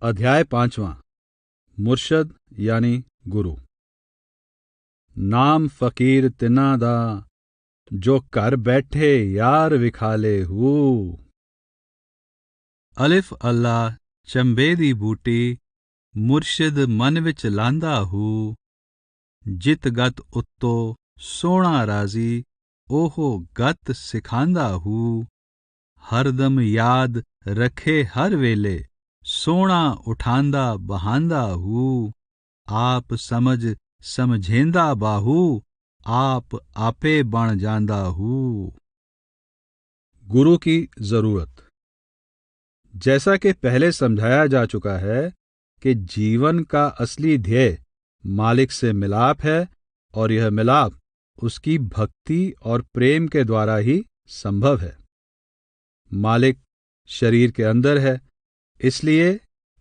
अध्याय 5वां। मुर्शद यानी गुरु। नाम फकीर तिना दा जो कर बैठे यार विखाले हू। अलिफ अल्लाह चंबे दी बूटी मुर्शिद मन विच लांदा हू। जित गत उत्तो सोहना राजी ओहो गत सिखांदा हू। हरदम याद रखे हर वेले सोहना उठांदा बहांदा हू। आप समझ समझेंदा बाहू आप आपे बण जांदा हू। गुरु की जरूरत। जैसा कि पहले समझाया जा चुका है कि जीवन का असली ध्येय मालिक से मिलाप है और यह मिलाप उसकी भक्ति और प्रेम के द्वारा ही संभव है। मालिक शरीर के अंदर है, इसलिए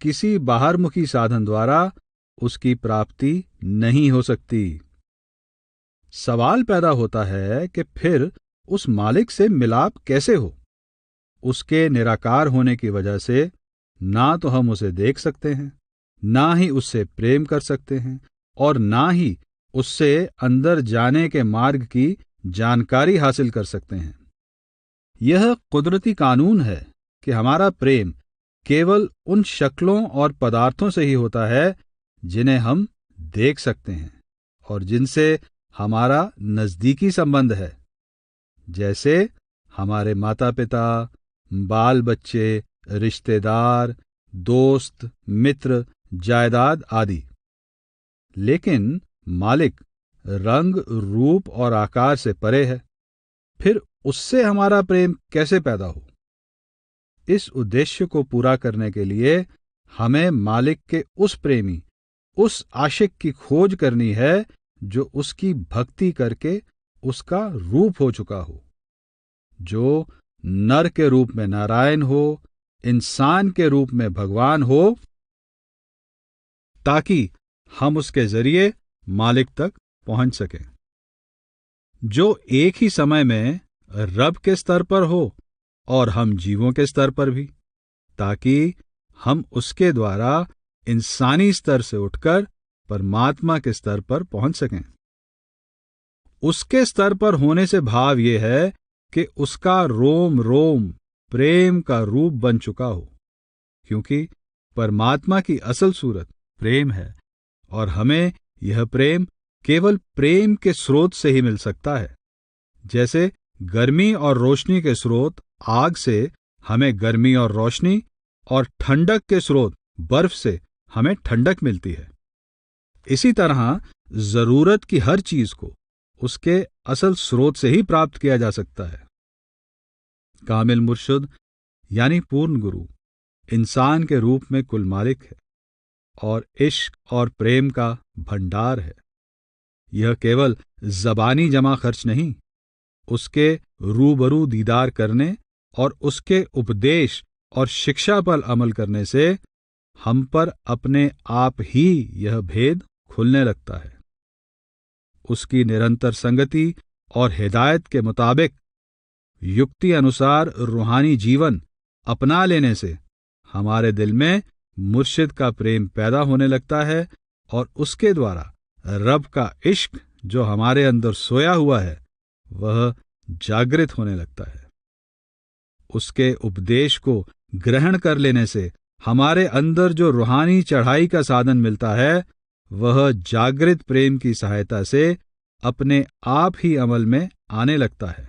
किसी बाहरमुखी साधन द्वारा उसकी प्राप्ति नहीं हो सकती। सवाल पैदा होता है कि फिर उस मालिक से मिलाप कैसे हो। उसके निराकार होने की वजह से ना तो हम उसे देख सकते हैं, ना ही उससे प्रेम कर सकते हैं और ना ही उससे अंदर जाने के मार्ग की जानकारी हासिल कर सकते हैं। यह कुदरती कानून है कि हमारा प्रेम केवल उन शक्लों और पदार्थों से ही होता है जिन्हें हम देख सकते हैं और जिनसे हमारा नजदीकी संबंध है, जैसे हमारे माता पिता, बाल बच्चे, रिश्तेदार, दोस्त, मित्र, जायदाद आदि। लेकिन मालिक रंग, रूप और आकार से परे है। फिर उससे हमारा प्रेम कैसे पैदा हो? इस उद्देश्य को पूरा करने के लिए हमें मालिक के उस प्रेमी, उस आशिक की खोज करनी है जो उसकी भक्ति करके उसका रूप हो चुका हो, जो नर के रूप में नारायण हो, इंसान के रूप में भगवान हो, ताकि हम उसके जरिए मालिक तक पहुंच सकें। जो एक ही समय में रब के स्तर पर हो और हम जीवों के स्तर पर भी, ताकि हम उसके द्वारा इंसानी स्तर से उठकर परमात्मा के स्तर पर पहुंच सकें। उसके स्तर पर होने से भाव यह है कि उसका रोम रोम प्रेम का रूप बन चुका हो, क्योंकि परमात्मा की असल सूरत प्रेम है और हमें यह प्रेम केवल प्रेम के स्रोत से ही मिल सकता है। जैसे गर्मी और रोशनी के स्रोत आग से हमें गर्मी और रोशनी, और ठंडक के स्रोत बर्फ से हमें ठंडक मिलती है। इसी तरह जरूरत की हर चीज को उसके असल स्रोत से ही प्राप्त किया जा सकता है। कामिल मुर्शिद यानी पूर्ण गुरु इंसान के रूप में कुल मालिक है और इश्क और प्रेम का भंडार है। यह केवल जबानी जमा खर्च नहीं, उसके रूबरू दीदार करने और उसके उपदेश और शिक्षा पर अमल करने से हम पर अपने आप ही यह भेद खुलने लगता है। उसकी निरंतर संगति और हिदायत के मुताबिक युक्ति अनुसार रूहानी जीवन अपना लेने से हमारे दिल में मुर्शिद का प्रेम पैदा होने लगता है और उसके द्वारा रब का इश्क जो हमारे अंदर सोया हुआ है वह जागृत होने लगता है। उसके उपदेश को ग्रहण कर लेने से हमारे अंदर जो रूहानी चढ़ाई का साधन मिलता है वह जागृत प्रेम की सहायता से अपने आप ही अमल में आने लगता है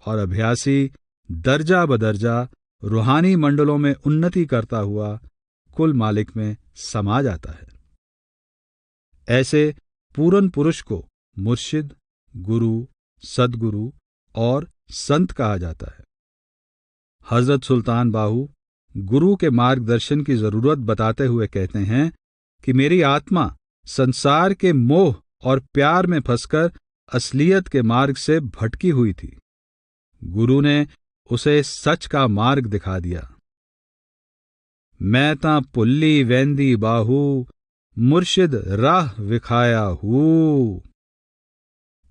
और अभ्यासी दर्जा बदर्जा रूहानी मंडलों में उन्नति करता हुआ कुल मालिक में समा जाता है। ऐसे पूर्ण पुरुष को मुर्शिद, गुरु, सद्गुरु और संत कहा जाता है। हजरत सुल्तान बाहू गुरु के मार्गदर्शन की जरूरत बताते हुए कहते हैं कि मेरी आत्मा संसार के मोह और प्यार में फंसकर असलियत के मार्ग से भटकी हुई थी। गुरु ने उसे सच का मार्ग दिखा दिया। मैं तां पुल्ली वैंदी बाहू मुर्शिद राह विखाया हूँ।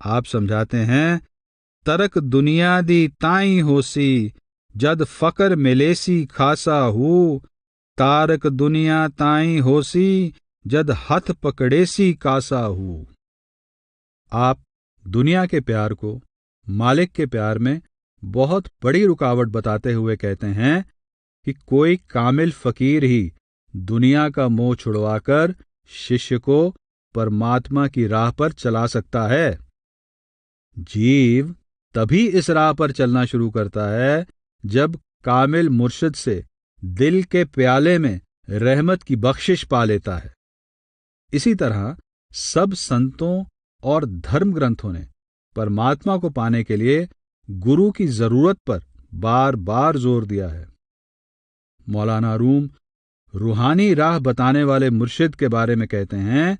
आप समझाते हैं, तरक दुनिया दी ताई होसी जद फकर मिलेसी खासा हूँ। तारक दुनिया ताई होसी, जद हथ पकड़ेसी कासा हूँ। आप दुनिया के प्यार को मालिक के प्यार में बहुत बड़ी रुकावट बताते हुए कहते हैं कि कोई कामिल फकीर ही दुनिया का मोह छुड़वाकर शिष्य को परमात्मा की राह पर चला सकता है। जीव तभी इस राह पर चलना शुरू करता है जब कामिल मुर्शिद से दिल के प्याले में रहमत की बख्शिश पा लेता है। इसी तरह सब संतों और धर्म ग्रंथों ने परमात्मा को पाने के लिए गुरु की जरूरत पर बार बार जोर दिया है। मौलाना रूम रूहानी राह बताने वाले मुर्शिद के बारे में कहते हैं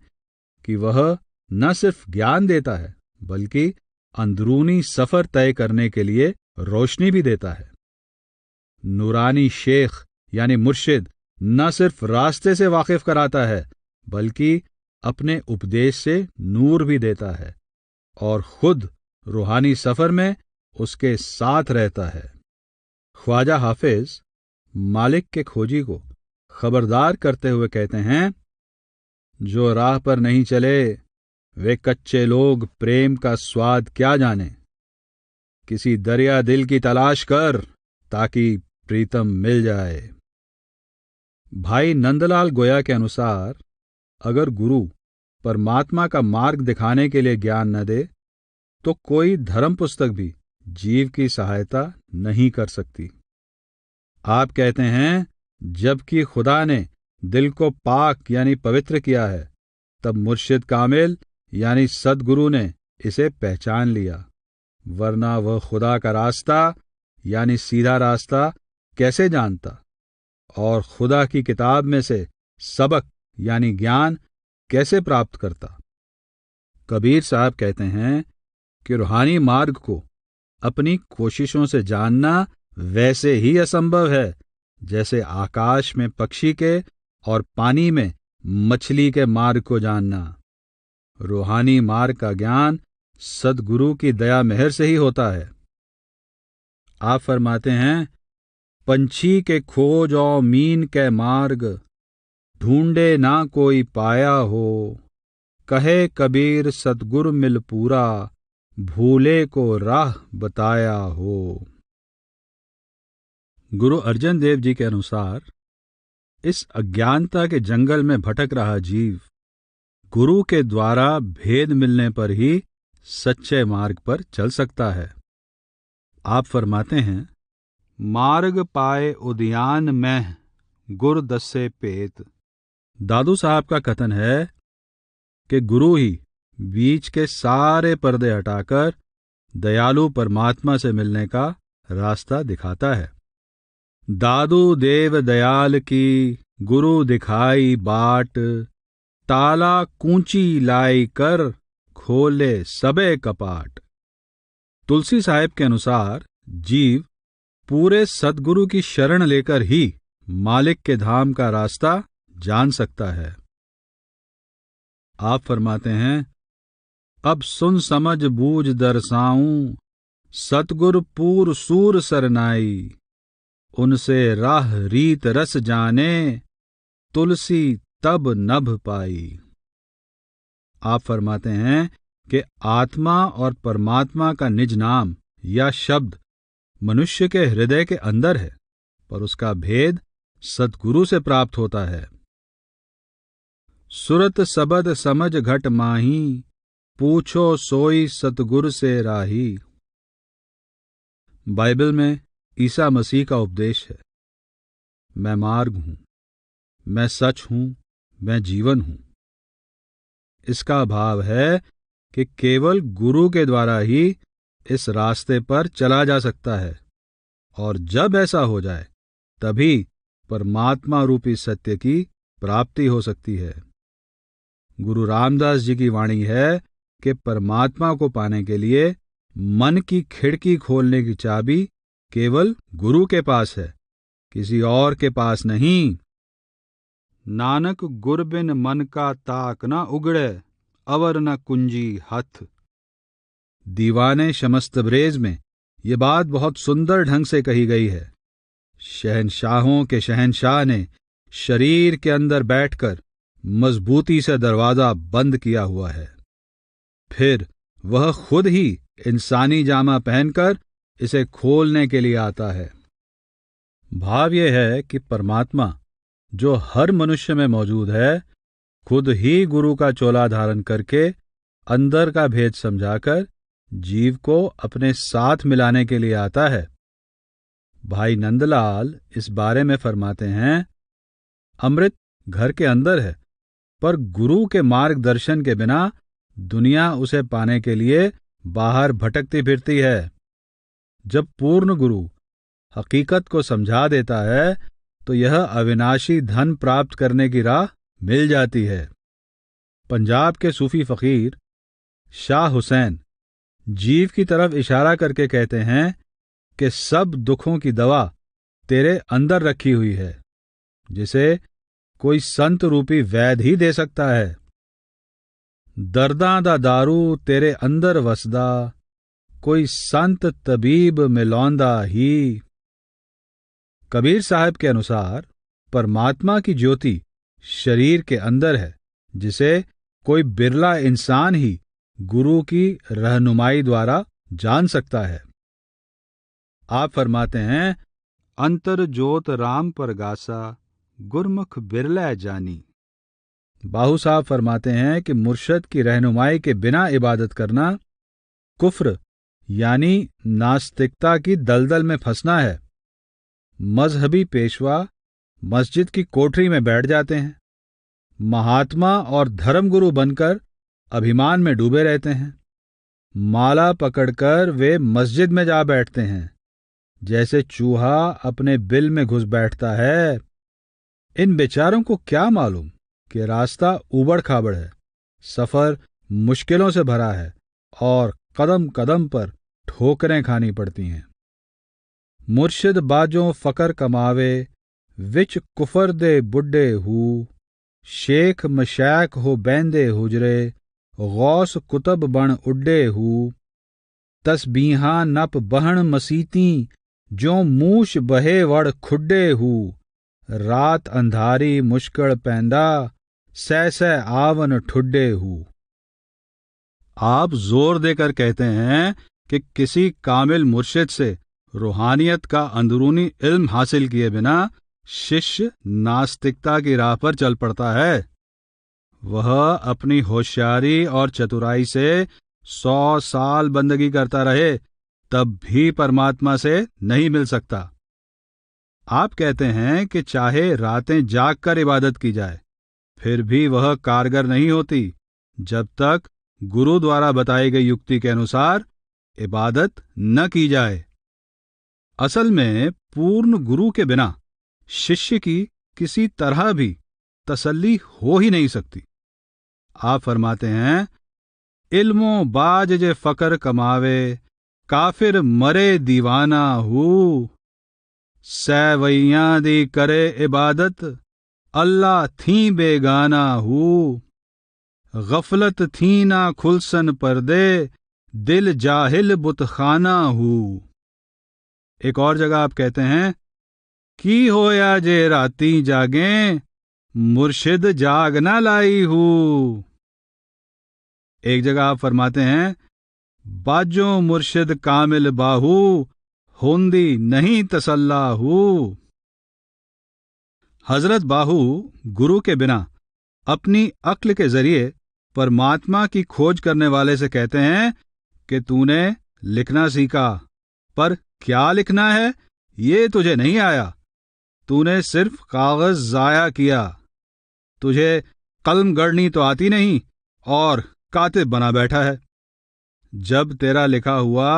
कि वह न सिर्फ ज्ञान देता है बल्कि अंदरूनी सफर तय करने के लिए रोशनी भी देता है। नूरानी शेख यानी मुर्शिद न सिर्फ रास्ते से वाकिफ कराता है बल्कि अपने उपदेश से नूर भी देता है और खुद रूहानी सफर में उसके साथ रहता है। ख्वाजा हाफिज मालिक के खोजी को खबरदार करते हुए कहते हैं, जो राह पर नहीं चले वे कच्चे लोग प्रेम का स्वाद क्या जाने। किसी दरिया दिल की तलाश कर ताकि प्रीतम मिल जाए। भाई नंदलाल गोया के अनुसार अगर गुरु परमात्मा का मार्ग दिखाने के लिए ज्ञान न दे तो कोई धर्म पुस्तक भी जीव की सहायता नहीं कर सकती। आप कहते हैं, जबकि खुदा ने दिल को पाक यानी पवित्र किया है तब मुर्शिद कामिल यानी सद्गुरु ने इसे पहचान लिया, वरना वह खुदा का रास्ता यानी सीधा रास्ता कैसे जानता और खुदा की किताब में से सबक यानी ज्ञान कैसे प्राप्त करता। कबीर साहब कहते हैं कि रूहानी मार्ग को अपनी कोशिशों से जानना वैसे ही असंभव है जैसे आकाश में पक्षी के और पानी में मछली के मार्ग को जानना। रूहानी मार्ग का ज्ञान सद्गुरु की दया मेहर से ही होता है। आप फरमाते हैं, पंछी के खोज और मीन के मार्ग, ढूंढे ना कोई पाया हो। कहे कबीर सतगुर मिल पूरा, भूले को राह बताया हो। गुरु अर्जन देव जी के अनुसार इस अज्ञानता के जंगल में भटक रहा जीव गुरु के द्वारा भेद मिलने पर ही सच्चे मार्ग पर चल सकता है। आप फरमाते हैं, मार्ग पाए उद्यान में गुर दस्से पेत। दादू साहब का कथन है कि गुरु ही बीच के सारे पर्दे हटाकर दयालु परमात्मा से मिलने का रास्ता दिखाता है। दादू देव दयाल की गुरु दिखाई बाट, ताला कूंची लाई कर खोले सबे कपाट। तुलसी साहिब के अनुसार जीव पूरे सद्गुरु की शरण लेकर ही मालिक के धाम का रास्ता जान सकता है। आप फरमाते हैं, अब सुन समझ बूझ दरसाऊं, सतगुर पूर सूर सरनाई। उनसे राह रीत रस जाने, तुलसी तब नभ पाई। आप फरमाते हैं कि आत्मा और परमात्मा का निज नाम या शब्द मनुष्य के हृदय के अंदर है, पर उसका भेद सद्गुरु से प्राप्त होता है। सुरत सबद समझ घट माही, पूछो सोई सतगुर से राही। बाइबल में ईसा मसीह का उपदेश है, मैं मार्ग हूं, मैं सच हूं, मैं जीवन हूं। इसका भाव है कि केवल गुरु के द्वारा ही इस रास्ते पर चला जा सकता है, और जब ऐसा हो जाए तभी परमात्मा रूपी सत्य की प्राप्ति हो सकती है। गुरु रामदास जी की वाणी है कि परमात्मा को पाने के लिए मन की खिड़की खोलने की चाबी केवल गुरु के पास है, किसी और के पास नहीं। नानक गुर बिन मन का ताक न उगड़े, अवर न कुंजी हथ। दीवाने शमस्तब्रेज में ये बात बहुत सुंदर ढंग से कही गई है। शहंशाहों के शहंशाह ने शरीर के अंदर बैठकर मजबूती से दरवाजा बंद किया हुआ है। फिर वह खुद ही इंसानी जामा पहनकर इसे खोलने के लिए आता है। भाव यह है कि परमात्मा जो हर मनुष्य में मौजूद है, खुद ही गुरु का चोला धारण करके अंदर का भेद समझाकर जीव को अपने साथ मिलाने के लिए आता है। भाई नंदलाल इस बारे में फरमाते हैं, अमृत घर के अंदर है, पर गुरु के मार्गदर्शन के बिना दुनिया उसे पाने के लिए बाहर भटकती फिरती है। जब पूर्ण गुरु हकीकत को समझा देता है तो यह अविनाशी धन प्राप्त करने की राह मिल जाती है। पंजाब के सूफी फकीर शाह हुसैन जीव की तरफ इशारा करके कहते हैं कि सब दुखों की दवा तेरे अंदर रखी हुई है, जिसे कोई संत रूपी वैद्य ही दे सकता है। दर्दां दा दारू तेरे अंदर वसदा, कोई संत तबीब मिलौंदा ही। कबीर साहब के अनुसार परमात्मा की ज्योति शरीर के अंदर है, जिसे कोई बिरला इंसान ही गुरु की रहनुमाई द्वारा जान सकता है। आप फरमाते हैं, अंतर जोत राम परगासा, गुरमुख बिरला जानी। बाहू साहब फरमाते हैं कि मुर्शद की रहनुमाई के बिना इबादत करना कुफ्र यानी नास्तिकता की दलदल में फंसना है। मजहबी पेशवा मस्जिद की कोठरी में बैठ जाते हैं, महात्मा और धर्मगुरु बनकर अभिमान में डूबे रहते हैं। माला पकड़कर वे मस्जिद में जा बैठते हैं, जैसे चूहा अपने बिल में घुस बैठता है। इन बेचारों को क्या मालूम कि रास्ता ऊबड़ खाबड़ है, सफर मुश्किलों से भरा है और कदम कदम पर ठोकरें खानी पड़ती हैं। मुर्शिद बाजों फकर कमावे, विच कुफर दे बुड्ढे हू, शेख मशैक हो बैंदे हुजरे, गौस कुतब बण उड्डे हू, तस्बीहां नप बहण मसीती, जो मूश बहे वड़ खुड्डे हू, रात अंधारी मुश्किल पैंदा, सै सै आवन ठुड्डे हू। आप जोर देकर कहते हैं कि किसी कामिल मुर्शिद से रूहानियत का अंदरूनी इल्म हासिल किए बिना शिष्य नास्तिकता की राह पर चल पड़ता है। वह अपनी होशियारी और चतुराई से 100 साल बंदगी करता रहे, तब भी परमात्मा से नहीं मिल सकता। आप कहते हैं कि चाहे रातें जाग कर इबादत की जाए, फिर भी वह कारगर नहीं होती जब तक गुरु द्वारा बताई गई युक्ति के अनुसार इबादत न की जाए। असल में पूर्ण गुरु के बिना शिष्य की किसी तरह भी तसल्ली हो ही नहीं सकती। आप फरमाते हैं, इल्मो बाज जे फकर कमावे, काफिर मरे दीवाना हूँ, सैवैयां दी करे इबादत, अल्लाह थी बेगाना हूँ, गफलत थी ना खुलसन पर्दे, दिल जाहिल बुतखाना हूँ। एक और जगह आप कहते हैं, की होया जे राती जागे, मुर्शिद जाग ना लाई हूँ। एक जगह आप फरमाते हैं, बाजो मुर्शिद कामिल बाहू, होंदी नहीं तसल्ला हूँ। हजरत बाहू गुरु के बिना अपनी अक्ल के जरिए परमात्मा की खोज करने वाले से कहते हैं कि तूने लिखना सीखा, पर क्या लिखना है ये तुझे नहीं आया, तूने सिर्फ कागज जाया किया, तुझे कलम गढ़नी तो आती नहीं और कातिब बना बैठा है। जब तेरा लिखा हुआ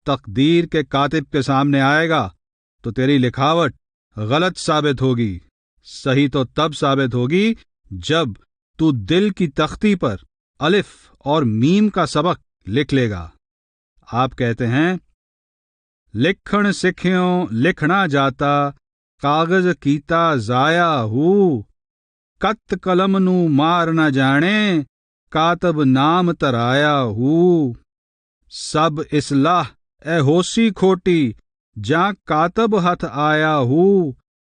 तकदीर के कातिब के सामने आएगा तो तेरी लिखावट गलत साबित होगी। सही तो तब साबित होगी जब तू दिल की तख्ती पर अलिफ और मीम का सबक लिख लेगा। आप कहते हैं, लिखण सिखियों लिखना जाता, कागज कीता जाया हूँ, कत कलम नू मार न जाने, कातब नाम तराया हूँ। सब इसलाह ए होसी खोटी, जा कातब हथ आया हूँ,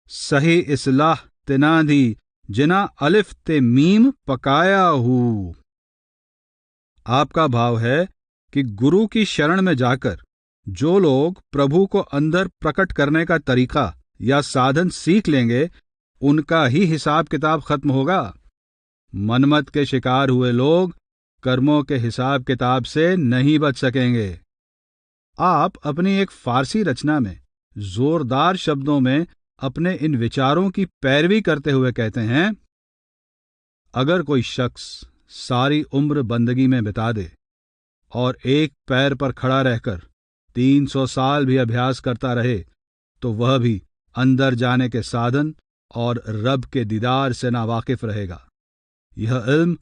सही इसलाह तिनाधी जिना अलिफ ते मीम पकाया हूँ। आपका भाव है कि गुरु की शरण में जाकर जो लोग प्रभु को अंदर प्रकट करने का तरीका या साधन सीख लेंगे, उनका ही हिसाब किताब खत्म होगा। मनमत के शिकार हुए लोग कर्मों के हिसाब किताब से नहीं बच सकेंगे। आप अपनी एक फारसी रचना में जोरदार शब्दों में अपने इन विचारों की पैरवी करते हुए कहते हैं, अगर कोई शख्स सारी उम्र बंदगी में बिता दे और एक पैर पर खड़ा रहकर 300 साल भी अभ्यास करता रहे, तो वह भी अंदर जाने के साधन और रब के दीदार से नावाकिफ रहेगा। यह इल्म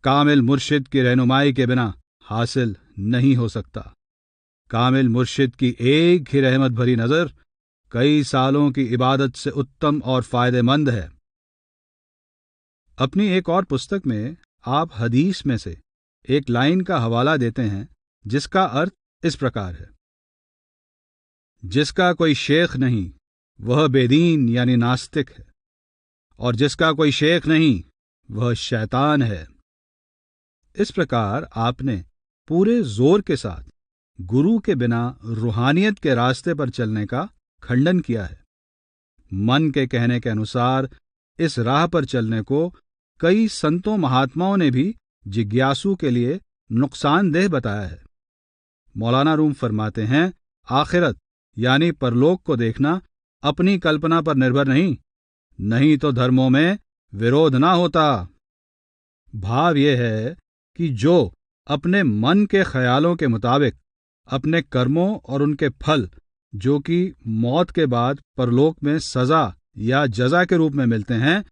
कामिल मुर्शिद की रहनुमाई के बिना हासिल नहीं हो सकता। कामिल मुर्शिद की एक ही रहमत भरी नजर कई सालों की इबादत से उत्तम और फायदेमंद है। अपनी एक और पुस्तक में आप हदीस में से एक लाइन का हवाला देते हैं, जिसका अर्थ इस प्रकार है, जिसका कोई शेख नहीं वह बेदीन यानी नास्तिक है, और जिसका कोई शेख नहीं वह शैतान है। इस प्रकार आपने पूरे जोर के साथ गुरु के बिना रूहानियत के रास्ते पर चलने का खंडन किया है। मन के कहने के अनुसार इस राह पर चलने को कई संतों महात्माओं ने भी जिज्ञासु के लिए नुकसानदेह बताया है। मौलाना रूम फरमाते हैं, आखिरत यानी परलोक को देखना अपनी कल्पना पर निर्भर नहीं तो धर्मों में विरोध ना होता। भाव यह है कि जो अपने मन के ख्यालों के मुताबिक अपने कर्मों और उनके फल, जो कि मौत के बाद परलोक में सजा या जजा के रूप में मिलते हैं,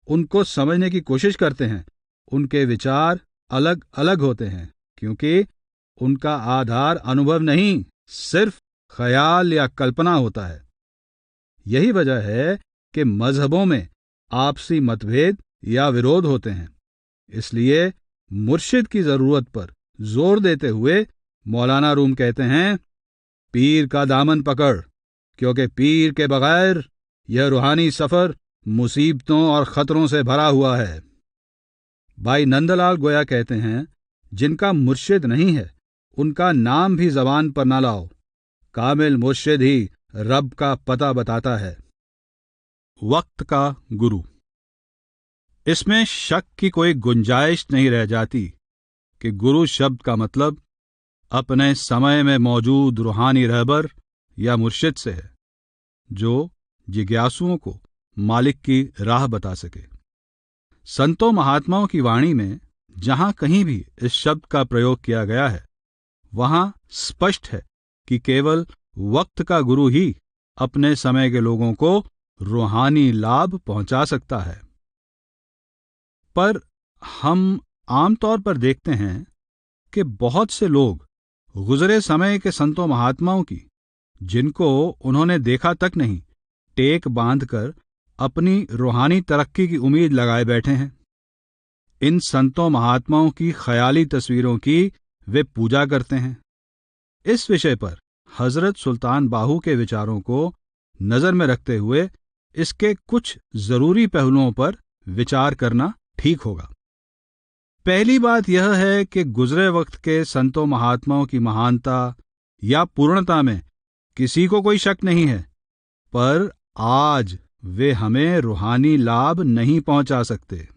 उनको समझने की कोशिश करते हैं, उनके विचार अलग अलग होते हैं, क्योंकि उनका आधार अनुभव नहीं, सिर्फ ख्याल या कल्पना होता है। यही वजह है कि मजहबों में आपसी मतभेद या विरोध होते हैं। इसलिए मुर्शिद की जरूरत पर जोर देते हुए मौलाना रूम कहते हैं, पीर का दामन पकड़, क्योंकि पीर के बगैर यह रूहानी सफर मुसीबतों और खतरों से भरा हुआ है। भाई नंदलाल गोया कहते हैं, जिनका मुर्शिद नहीं है उनका नाम भी जबान पर ना लाओ। कामिल मुर्शिद ही रब का पता बताता है। वक्त का गुरु। इसमें शक की कोई गुंजाइश नहीं रह जाती कि गुरु शब्द का मतलब अपने समय में मौजूद रूहानी रहबर या मुर्शिद से है, जो जिज्ञासुओं को मालिक की राह बता सके। संतों महात्माओं की वाणी में जहां कहीं भी इस शब्द का प्रयोग किया गया है, वहां स्पष्ट है कि केवल वक्त का गुरु ही अपने समय के लोगों को रूहानी लाभ पहुंचा सकता है। पर हम आमतौर पर देखते हैं कि बहुत से लोग गुजरे समय के संतों महात्माओं की, जिनको उन्होंने देखा तक नहीं, टेक बांधकर अपनी रूहानी तरक्की की उम्मीद लगाए बैठे हैं। इन संतों महात्माओं की ख्याली तस्वीरों की वे पूजा करते हैं। इस विषय पर हजरत सुल्तान बाहू के विचारों को नजर में रखते हुए इसके कुछ जरूरी पहलुओं पर विचार करना ठीक होगा। पहली बात यह है कि गुजरे वक्त के संतों महात्माओं की महानता या पूर्णता में किसी को कोई शक नहीं है, पर आज वे हमें रूहानी लाभ नहीं पहुंचा सकते।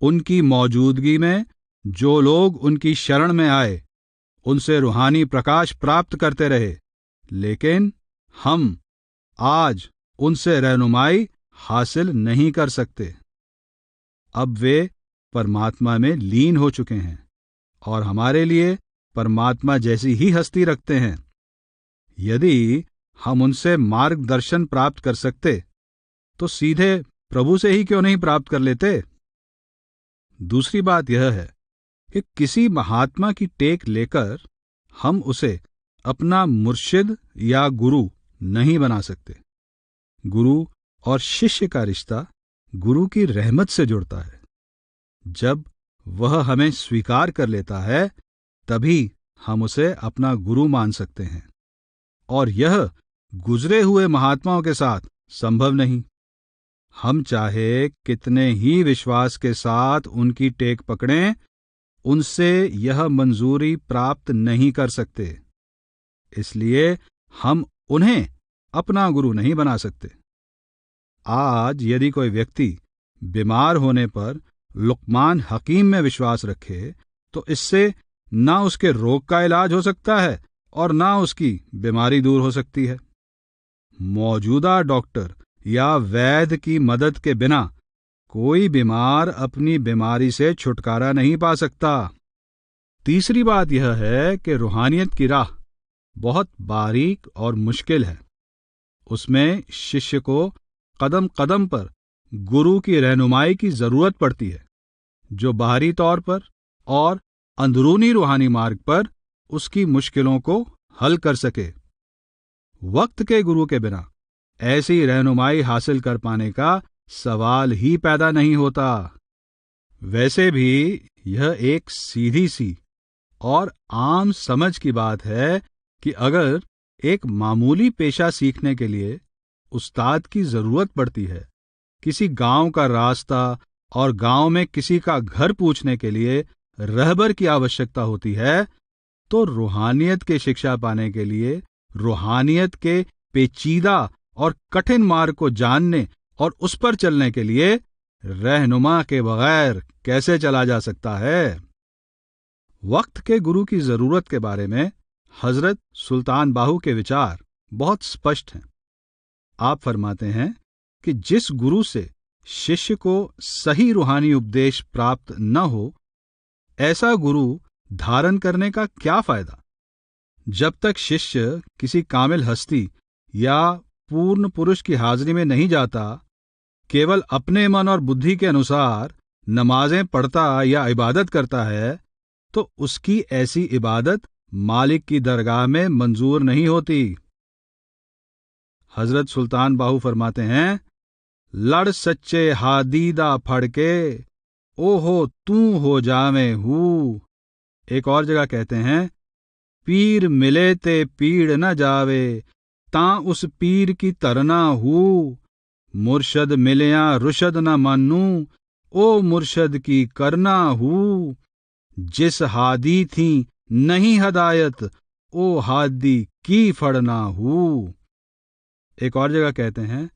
उनकी मौजूदगी में जो लोग उनकी शरण में आए, उनसे रूहानी प्रकाश प्राप्त करते रहे, लेकिन हम आज उनसे रहनुमाई हासिल नहीं कर सकते। अब वे परमात्मा में लीन हो चुके हैं और हमारे लिए परमात्मा जैसी ही हस्ती रखते हैं। यदि हम उनसे मार्गदर्शन प्राप्त कर सकते तो सीधे प्रभु से ही क्यों नहीं प्राप्त कर लेते। दूसरी बात यह है कि किसी महात्मा की टेक लेकर हम उसे अपना मुर्शिद या गुरु नहीं बना सकते। गुरु और शिष्य का रिश्ता गुरु की रहमत से जुड़ता है। जब वह हमें स्वीकार कर लेता है, तभी हम उसे अपना गुरु मान सकते हैं, और यह गुजरे हुए महात्माओं के साथ संभव नहीं। हम चाहे कितने ही विश्वास के साथ उनकी टेक पकड़ें, उनसे यह मंजूरी प्राप्त नहीं कर सकते। इसलिए हम उन्हें अपना गुरु नहीं बना सकते। आज यदि कोई व्यक्ति बीमार होने पर लुकमान हकीम में विश्वास रखे, तो इससे ना उसके रोग का इलाज हो सकता है और ना उसकी बीमारी दूर हो सकती है। मौजूदा डॉक्टर या वैद्य की मदद के बिना कोई बीमार अपनी बीमारी से छुटकारा नहीं पा सकता। तीसरी बात यह है कि रूहानियत की राह बहुत बारीक और मुश्किल है। उसमें शिष्य को कदम कदम पर गुरु की रहनुमाई की जरूरत पड़ती है, जो बाहरी तौर पर और अंदरूनी रूहानी मार्ग पर उसकी मुश्किलों को हल कर सके। वक्त के गुरु के बिना ऐसी रहनुमाई हासिल कर पाने का सवाल ही पैदा नहीं होता। वैसे भी यह एक सीधी सी और आम समझ की बात है कि अगर एक मामूली पेशा सीखने के लिए उस्ताद की जरूरत पड़ती है, किसी गांव का रास्ता और गांव में किसी का घर पूछने के लिए रहबर की आवश्यकता होती है, तो रूहानियत की शिक्षा पाने के लिए रूहानियत के पेचीदा और कठिन मार्ग को जानने और उस पर चलने के लिए रहनुमा के बगैर कैसे चला जा सकता है। वक्त के गुरु की जरूरत के बारे में हजरत सुल्तान बाहू के विचार बहुत स्पष्ट हैं। आप फरमाते हैं कि जिस गुरु से शिष्य को सही रूहानी उपदेश प्राप्त न हो, ऐसा गुरु धारण करने का क्या फायदा। जब तक शिष्य किसी कामिल हस्ती या पूर्ण पुरुष की हाजिरी में नहीं जाता, केवल अपने मन और बुद्धि के अनुसार नमाजें पढ़ता या इबादत करता है, तो उसकी ऐसी इबादत मालिक की दरगाह में मंजूर नहीं होती। हजरत सुल्तान बाहू फरमाते हैं, लड़ सच्चे हादीदा फड़के, ओहो तू हो जावे हू। एक और जगह कहते हैं, पीर मिले ते पीड़ न जावे, तां उस पीर की तरना हू। मुर्शद मिलया रुशद न मानू, ओ मुर्शद की करना हू। जिस हादी थी नहीं हदायत, ओ हादी की फड़ना हू। एक और जगह कहते हैं,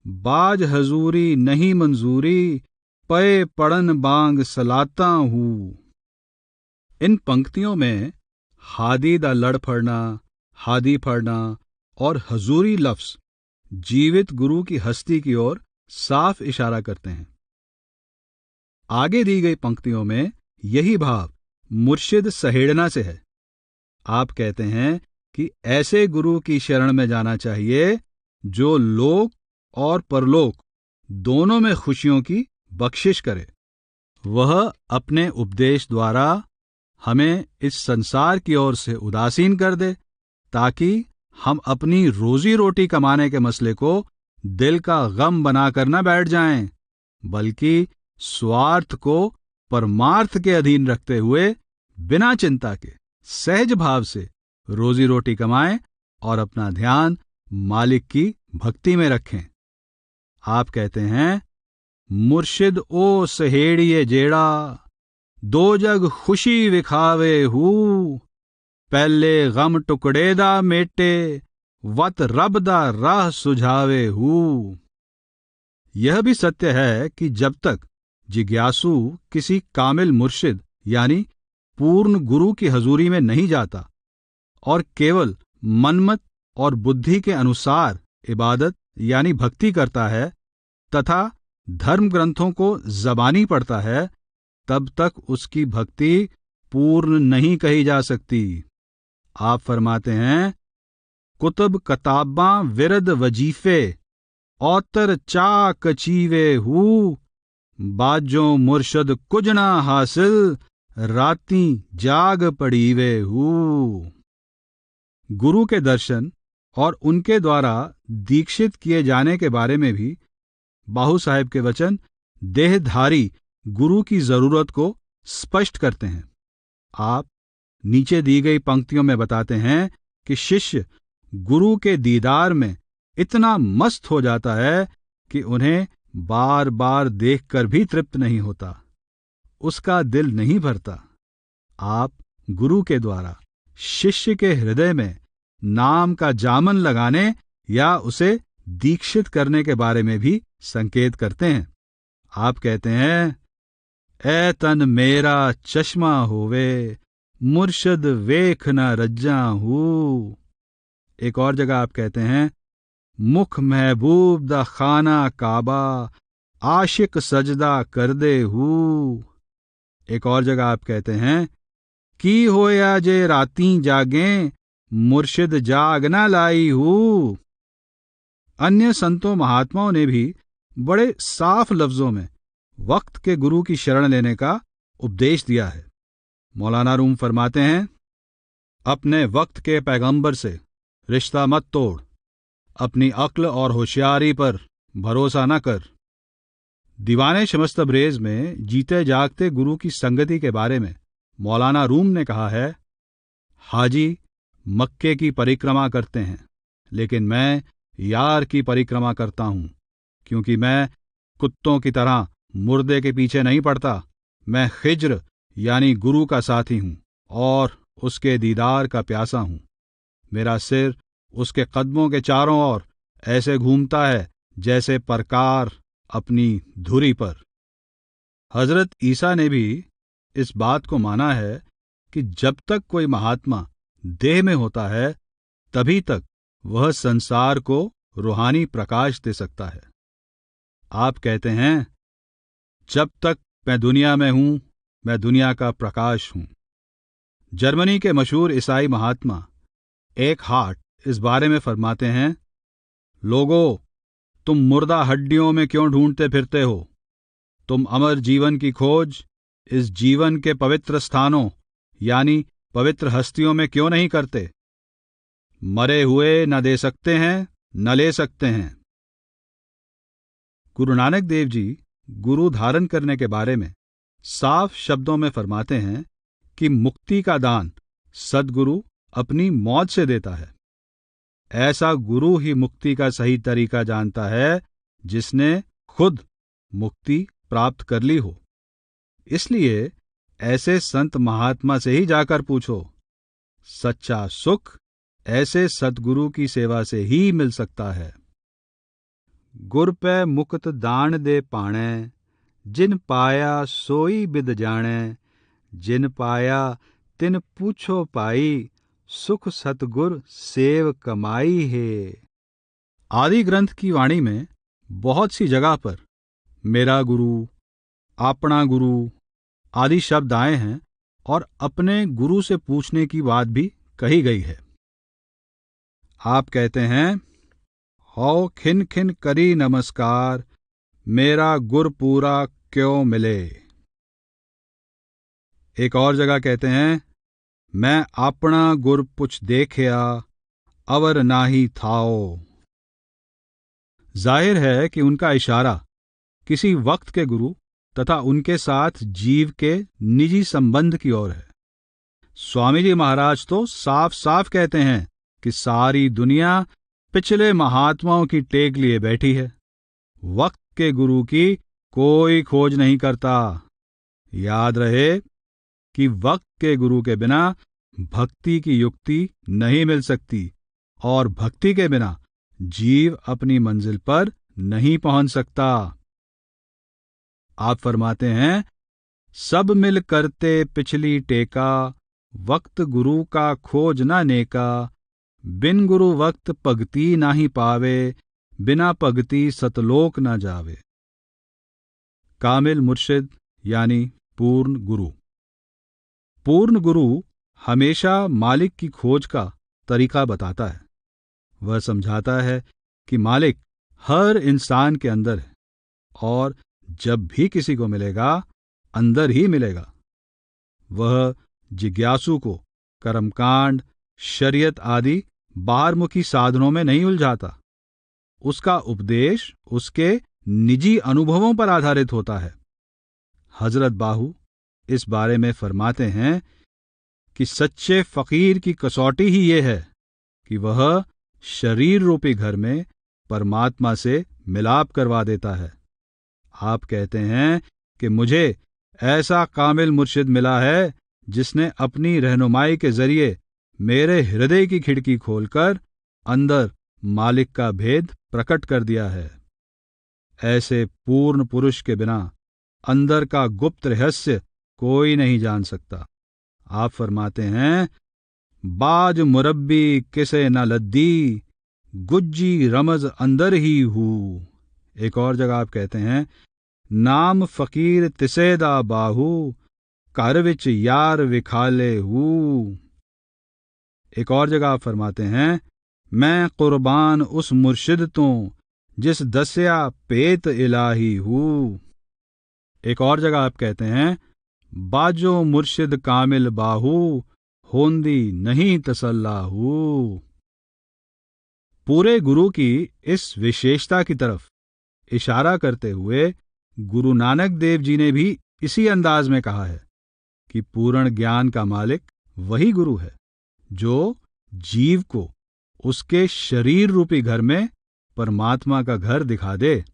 बाज हजूरी नहीं मंजूरी, पे पड़न बांग सलाता हूँ। इन पंक्तियों में हादी दा लड़ फड़ना, हादी फड़ना और हजूरी लफ्ज जीवित गुरु की हस्ती की ओर साफ इशारा करते हैं। आगे दी गई पंक्तियों में यही भाव मुर्शिद सहेड़ना से है। आप कहते हैं कि ऐसे गुरु की शरण में जाना चाहिए जो लोक और परलोक दोनों में खुशियों की बख्शिश करे। वह अपने उपदेश द्वारा हमें इस संसार की ओर से उदासीन कर दे, ताकि हम अपनी रोजी रोटी कमाने के मसले को दिल का गम बनाकर न बैठ जाएं, बल्कि स्वार्थ को परमार्थ के अधीन रखते हुए बिना चिंता के सहज भाव से रोजी रोटी कमाएं और अपना ध्यान मालिक की भक्ति में रखें। आप कहते हैं, मुर्शिद ओ सहेड़िए जेड़ा, दो जग खुशी विखावे हू। पहले गम टुकड़े दा मेटे, वत रब दा राह सुझावे हू। यह भी सत्य है कि जब तक जिज्ञासु किसी कामिल मुर्शिद यानी पूर्ण गुरु की हजूरी में नहीं जाता और केवल मनमत और बुद्धि के अनुसार इबादत यानी भक्ति करता है तथा धर्म ग्रंथों को जबानी पढ़ता है, तब तक उसकी भक्ति पूर्ण नहीं कही जा सकती। आप फरमाते हैं, कुतुब कताबां विरद वजीफे, औतर चा कचीवे हू। बाजो मुर्शद कुजना हासिल, राती जाग पड़ीवे हू। गुरु के दर्शन और उनके द्वारा दीक्षित किए जाने के बारे में भी बाहू साहब के वचन देहधारी गुरु की जरूरत को स्पष्ट करते हैं। आप नीचे दी गई पंक्तियों में बताते हैं कि शिष्य गुरु के दीदार में इतना मस्त हो जाता है कि उन्हें बार बार देखकर भी तृप्त नहीं होता, उसका दिल नहीं भरता। आप गुरु के द्वारा शिष्य के हृदय में नाम का जामन लगाने या उसे दीक्षित करने के बारे में भी संकेत करते हैं। आप कहते हैं, ए तन मेरा चश्मा होवे, मुर्शद वेख न रज्जा हूँ। एक और जगह आप कहते हैं, मुख महबूब दा खाना काबा, आशिक सजदा कर दे हूँ। एक और जगह आप कहते हैं, की होया जे राती जागे, मुर्शिद जाग ना लाई हूँ। अन्य संतों महात्माओं ने भी बड़े साफ लफ्जों में वक्त के गुरु की शरण लेने का उपदेश दिया है। मौलाना रूम फरमाते हैं, अपने वक्त के पैगंबर से रिश्ता मत तोड़, अपनी अक्ल और होशियारी पर भरोसा न कर। दीवाने शमस तबरेज में जीते जागते गुरु की संगति के बारे में मौलाना रूम ने कहा है, हाजी मक्के की परिक्रमा करते हैं, लेकिन मैं यार की परिक्रमा करता हूं, क्योंकि मैं कुत्तों की तरह मुर्दे के पीछे नहीं पड़ता। मैं खिज्र यानी गुरु का साथी हूं और उसके दीदार का प्यासा हूं। मेरा सिर उसके कदमों के चारों ओर ऐसे घूमता है जैसे परकार अपनी धुरी पर। हजरत ईसा ने भी इस बात को माना है कि जब तक कोई महात्मा देह में होता है, तभी तक वह संसार को रूहानी प्रकाश दे सकता है। आप कहते हैं, जब तक मैं दुनिया में हूं, मैं दुनिया का प्रकाश हूं। जर्मनी के मशहूर ईसाई महात्मा एक हार्ट इस बारे में फरमाते हैं, लोगों, तुम मुर्दा हड्डियों में क्यों ढूंढते फिरते हो? तुम अमर जीवन की खोज इस जीवन के पवित्र स्थानों यानी पवित्र हस्तियों में क्यों नहीं करते? मरे हुए न दे सकते हैं, न ले सकते हैं। गुरु नानक देव जी गुरु धारण करने के बारे में साफ शब्दों में फरमाते हैं कि मुक्ति का दान सद्गुरु अपनी मौत से देता है। ऐसा गुरु ही मुक्ति का सही तरीका जानता है जिसने खुद मुक्ति प्राप्त कर ली हो। इसलिए ऐसे संत महात्मा से ही जाकर पूछो। सच्चा सुख ऐसे सद्गुरु की सेवा से ही मिल सकता है। गुर पै मुक्त दान दे पाणै, जिन पाया सोई बिद जाणै, जिन पाया तिन पूछो पाई, सुख सतगुर सेव कमाई है। आदि ग्रंथ की वाणी में बहुत सी जगह पर मेरा गुरु, अपना गुरु आदि शब्द आए हैं और अपने गुरु से पूछने की बात भी कही गई है। आप कहते हैं, हौ खिन खिन करी नमस्कार, मेरा गुर पूरा क्यों मिले। एक और जगह कहते हैं, मैं अपना गुर पुछ देखया, अवर नाही थाओ। जाहिर है कि उनका इशारा किसी वक्त के गुरु तथा उनके साथ जीव के निजी संबंध की ओर है। स्वामी जी महाराज तो साफ साफ कहते हैं कि सारी दुनिया पिछले महात्माओं की टेक लिए बैठी है, वक्त के गुरु की कोई खोज नहीं करता। याद रहे कि वक्त के गुरु के बिना भक्ति की युक्ति नहीं मिल सकती और भक्ति के बिना जीव अपनी मंजिल पर नहीं पहुंच सकता। आप फरमाते हैं, सब मिल करते पिछली टेका, वक्त गुरु का खोज ना नेका, बिन गुरु वक्त पगती नाही पावे, बिना पगती सतलोक ना जावे। कामिल मुर्शिद यानी पूर्ण गुरु। पूर्ण गुरु हमेशा मालिक की खोज का तरीका बताता है। वह समझाता है कि मालिक हर इंसान के अंदर है और जब भी किसी को मिलेगा अंदर ही मिलेगा। वह जिज्ञासु को कर्मकांड, शरीयत आदि बाहरमुखी साधनों में नहीं उलझाता। उसका उपदेश उसके निजी अनुभवों पर आधारित होता है। हजरत बाहू इस बारे में फरमाते हैं कि सच्चे फकीर की कसौटी ही ये है कि वह शरीर रूपी घर में परमात्मा से मिलाप करवा देता है आप कहते हैं कि मुझे ऐसा कामिल मुर्शिद मिला है जिसने अपनी रहनुमाई के जरिए मेरे हृदय की खिड़की खोलकर अंदर मालिक का भेद प्रकट कर दिया है। ऐसे पूर्ण पुरुष के बिना अंदर का गुप्त रहस्य कोई नहीं जान सकता। आप फरमाते हैं, बाज मुरब्बी किसे न लद्दी, गुज्जी रमज अंदर ही हूँ। एक और जगह आप कहते हैं, नाम फकीर तिसेदा बाहू, कर विच यार विखाले हूँ। एक और जगह आप फरमाते हैं, मैं कुर्बान उस मुर्शिद तो जिस दस्या पेत इलाही हूँ। एक और जगह आप कहते हैं, बाजो मुर्शिद कामिल बाहू, होंदी नहीं तसल्ला हूँ। पूरे गुरु की इस विशेषता की तरफ इशारा करते हुए गुरु नानक देव जी ने भी इसी अंदाज में कहा है कि पूर्ण ज्ञान का मालिक वही गुरु है जो जीव को उसके शरीर रूपी घर में परमात्मा का घर दिखा दे।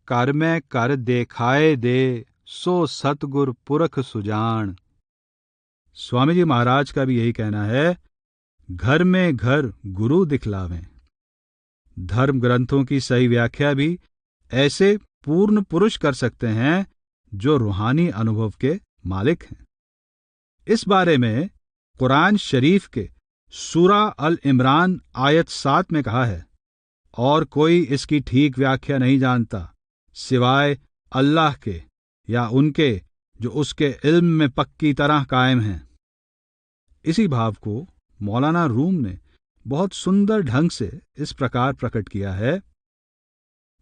कर में कर देखाए दे, सो सतगुर पुरख सुजान। स्वामी जी महाराज का भी यही कहना है, घर में घर गुरु दिखलावें। धर्म ग्रंथों की सही व्याख्या भी ऐसे पूर्ण पुरुष कर सकते हैं जो रूहानी अनुभव के मालिक हैं। इस बारे में कुरान शरीफ के सूरा अल इमरान आयत 7 में कहा है, और कोई इसकी ठीक व्याख्या नहीं जानता सिवाय अल्लाह के या उनके जो उसके इल्म में पक्की तरह कायम हैं। इसी भाव को मौलाना रूम ने बहुत सुंदर ढंग से इस प्रकार प्रकट किया है,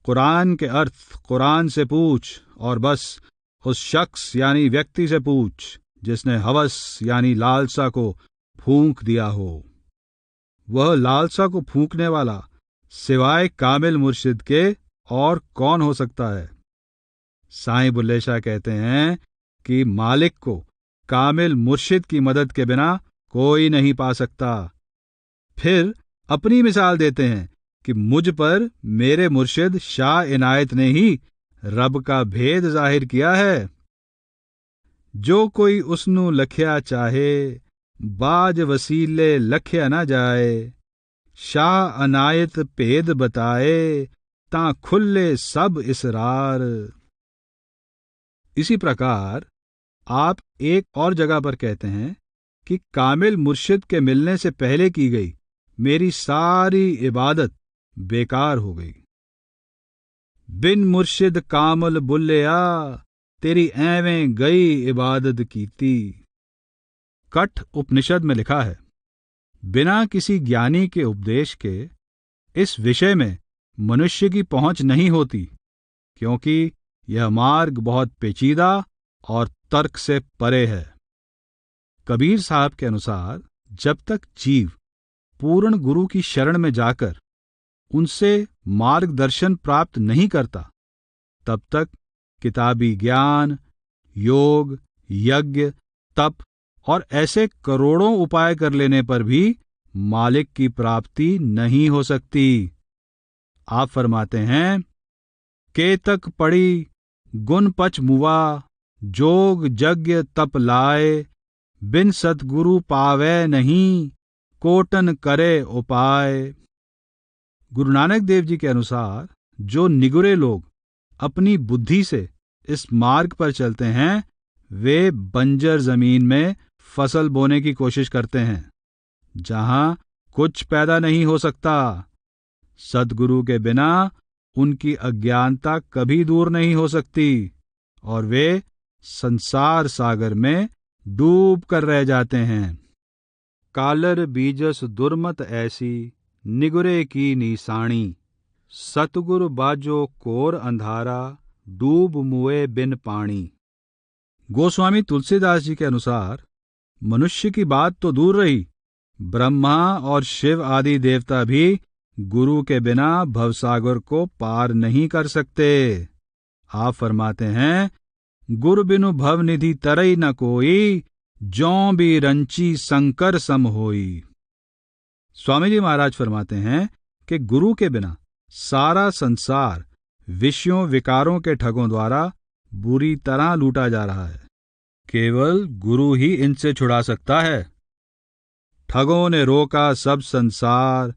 कुरान के अर्थ कुरान से पूछ और बस उस शख्स यानी व्यक्ति से पूछ जिसने हवस यानी लालसा को फूंक दिया हो। वह लालसा को फूंकने वाला सिवाय कामिल मुर्शिद के और कौन हो सकता है। साईं बुल्ले शाह कहते हैं कि मालिक को कामिल मुर्शिद की मदद के बिना कोई नहीं पा सकता। फिर अपनी मिसाल देते हैं कि मुझ पर मेरे मुर्शिद शाह इनायत ने ही रब का भेद जाहिर किया है। जो कोई उसनु लख्या चाहे, बाज वसीले लख्या ना जाए, शाह अनायत भेद बताए, ता खुले सब इसरार। इसी प्रकार आप एक और जगह पर कहते हैं कि कामिल मुर्शिद के मिलने से पहले की गई मेरी सारी इबादत बेकार हो गई। बिन मुर्शिद कामल बुल्लिया, तेरी ऐवें गई इबादत कीती। कठ उपनिषद में लिखा है, बिना किसी ज्ञानी के उपदेश के इस विषय में मनुष्य की पहुंच नहीं होती, क्योंकि यह मार्ग बहुत पेचीदा और तर्क से परे है। कबीर साहब के अनुसार जब तक जीव पूर्ण गुरु की शरण में जाकर उनसे मार्गदर्शन प्राप्त नहीं करता, तब तक किताबी ज्ञान, योग, यज्ञ, तप और ऐसे करोड़ों उपाय कर लेने पर भी मालिक की प्राप्ति नहीं हो सकती। आप फरमाते हैं, केतक पड़ी गुण पच मुआ, जोग यज्ञ तप लाए, बिन सतगुरु पावे नहीं, कोटन करे उपाय। गुरु नानक देव जी के अनुसार जो निगुरे लोग अपनी बुद्धि से इस मार्ग पर चलते हैं, वे बंजर जमीन में फसल बोने की कोशिश करते हैं, जहां कुछ पैदा नहीं हो सकता। सद्गुरु के बिना उनकी अज्ञानता कभी दूर नहीं हो सकती और वे संसार सागर में डूब कर रह जाते हैं। कालर बीजस दुर्मत ऐसी, निगुरे की निशानी, सतगुरु बाजो कोर अंधारा, डूब मुए बिन पानी। गोस्वामी तुलसीदास जी के अनुसार मनुष्य की बात तो दूर रही, ब्रह्मा और शिव आदि देवता भी गुरु के बिना भवसागर को पार नहीं कर सकते। आप फरमाते हैं, गुरु बिनु भव निधि तरई न कोई, जौं भी रंची शंकर सम होई। स्वामी जी महाराज फरमाते हैं कि गुरु के बिना सारा संसार विषयों विकारों के ठगों द्वारा बुरी तरह लूटा जा रहा है। केवल गुरु ही इनसे छुड़ा सकता है। ठगों ने रोका सब संसार,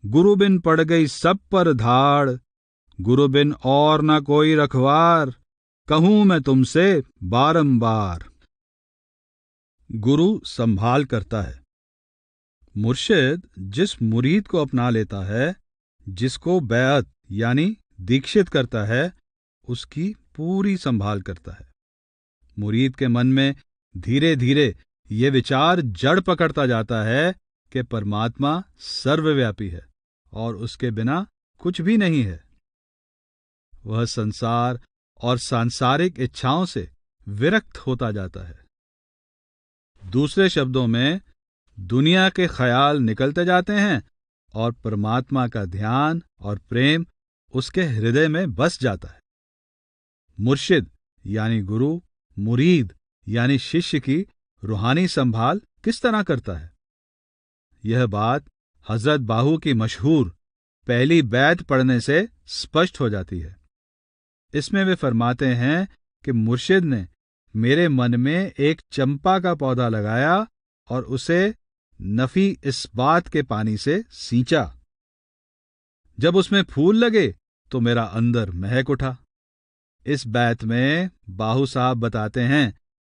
गुरु बिन पड़ गई सब पर धाड़। गुरु बिन और न कोई रखवार, कहूं मैं तुमसे बारंबार। गुरु संभाल करता है। मुर्शिद जिस मुरीद को अपना लेता है, जिसको बैअत यानी दीक्षित करता है, उसकी पूरी संभाल करता है। मुरीद के मन में धीरे धीरे ये विचार जड़ पकड़ता जाता है कि परमात्मा सर्वव्यापी है और उसके बिना कुछ भी नहीं है। वह संसार और सांसारिक इच्छाओं से विरक्त होता जाता है। दूसरे शब्दों में, दुनिया के ख्याल निकलते जाते हैं और परमात्मा का ध्यान और प्रेम उसके हृदय में बस जाता है। मुर्शिद यानी गुरु मुरीद यानी शिष्य की रूहानी संभाल किस तरह करता है? यह बात हजरत बाहू की मशहूर पहली बैत पढ़ने से स्पष्ट हो जाती है। इसमें वे फरमाते हैं कि मुर्शिद ने मेरे मन में एक चंपा का पौधा लगाया और उसे नफी इस बात के पानी से सींचा। जब उसमें फूल लगे तो मेरा अंदर महक उठा। इस बैत में बाहू साहब बताते हैं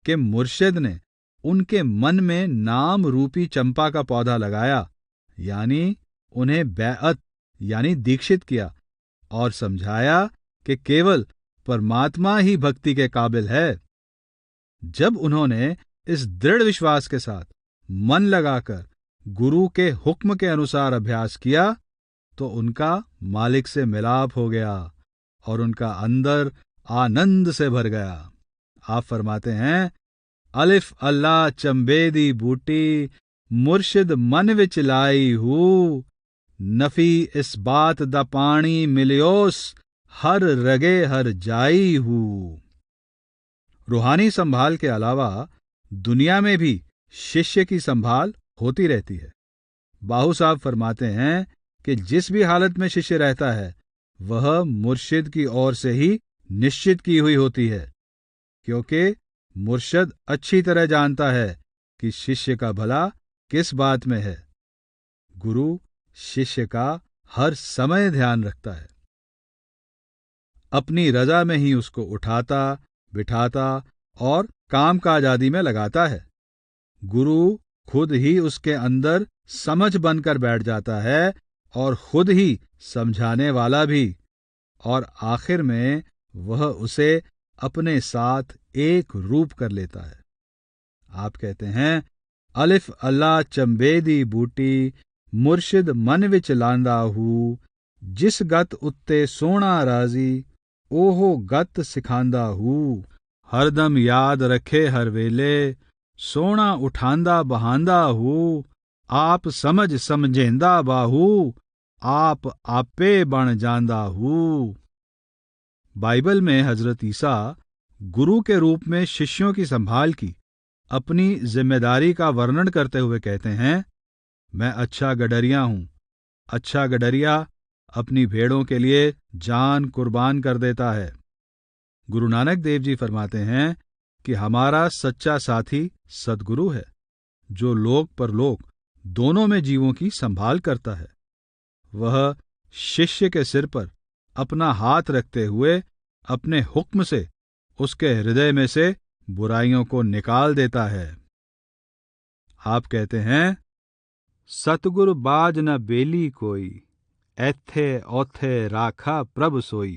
कि मुर्शिद ने उनके मन में नाम रूपी चंपा का पौधा लगाया, यानी उन्हें बैअत यानी दीक्षित किया और समझाया कि केवल परमात्मा ही भक्ति के काबिल है। जब उन्होंने इस दृढ़ विश्वास के साथ मन लगाकर गुरु के हुक्म के अनुसार अभ्यास किया तो उनका मालिक से मिलाप हो गया और उनका अंदर आनंद से भर गया। आप फरमाते हैं, अलिफ अल्लाह चंबेदी बूटी, मुर्शिद मन विच लाई हूँ। नफी इस बात दा पानी मिलियोस, हर रगे हर जाई हूँ। रूहानी संभाल के अलावा दुनिया में भी शिष्य की संभाल होती रहती है। बाहू साहब फरमाते हैं कि जिस भी हालत में शिष्य रहता है वह मुर्शिद की ओर से ही निश्चित की हुई होती है, क्योंकि मुर्शिद अच्छी तरह जानता है कि शिष्य का भला किस बात में है। गुरु शिष्य का हर समय ध्यान रखता है, अपनी रजा में ही उसको उठाता बिठाता और कामकाज आदि में लगाता है। गुरु खुद ही उसके अंदर समझ बनकर बैठ जाता है और खुद ही समझाने वाला भी, और आखिर में वह उसे अपने साथ एक रूप कर लेता है। आप कहते हैं, अलिफ अल्लाह चंबेदी बूटी, मुर्शिद मन विच लांदा हूँ। जिस गत उत्ते सोना राजी, ओहो गत सिखांदा हूँ। हरदम याद रखे हर वेले, सोना उठांदा बहांदा हूँ। आप समझ समझेंदा बाहू, आप आपे बन जांदा हूँ। बाइबल में हजरत ईसा गुरु के रूप में शिष्यों की संभाल की अपनी जिम्मेदारी का वर्णन करते हुए कहते हैं, मैं अच्छा गडरिया हूं। अच्छा गडरिया अपनी भेड़ों के लिए जान कुर्बान कर देता है। गुरु नानक देव जी फरमाते हैं कि हमारा सच्चा साथी सद्गुरु है, जो लोक परलोक दोनों में जीवों की संभाल करता है। वह शिष्य के सिर पर अपना हाथ रखते हुए अपने हुक्म से उसके हृदय में से बुराइयों को निकाल देता है। आप कहते हैं, सतगुरु बाज न बेली कोई, ऐथे औथे राखा प्रभ सोई।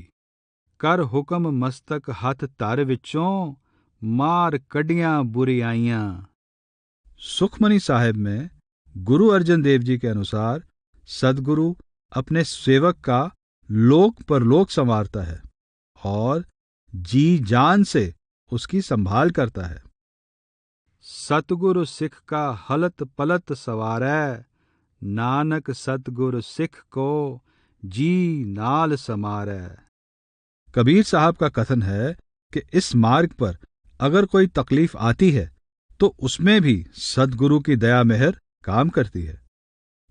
कर हुक्म मस्तक हथ तर विचों, मार कडियां बुरियाइयां। सुखमनी साहिब में गुरु अर्जन देव जी के अनुसार सदगुरु अपने सेवक का लोक परलोक संवारता है और जी जान से उसकी संभाल करता है। सतगुरु सिख का हलत पलत सवारै, नानक सतगुरु सिख को जी नाल समारै। कबीर साहब का कथन है कि इस मार्ग पर अगर कोई तकलीफ आती है तो उसमें भी सदगुरु की दया मेहर काम करती है।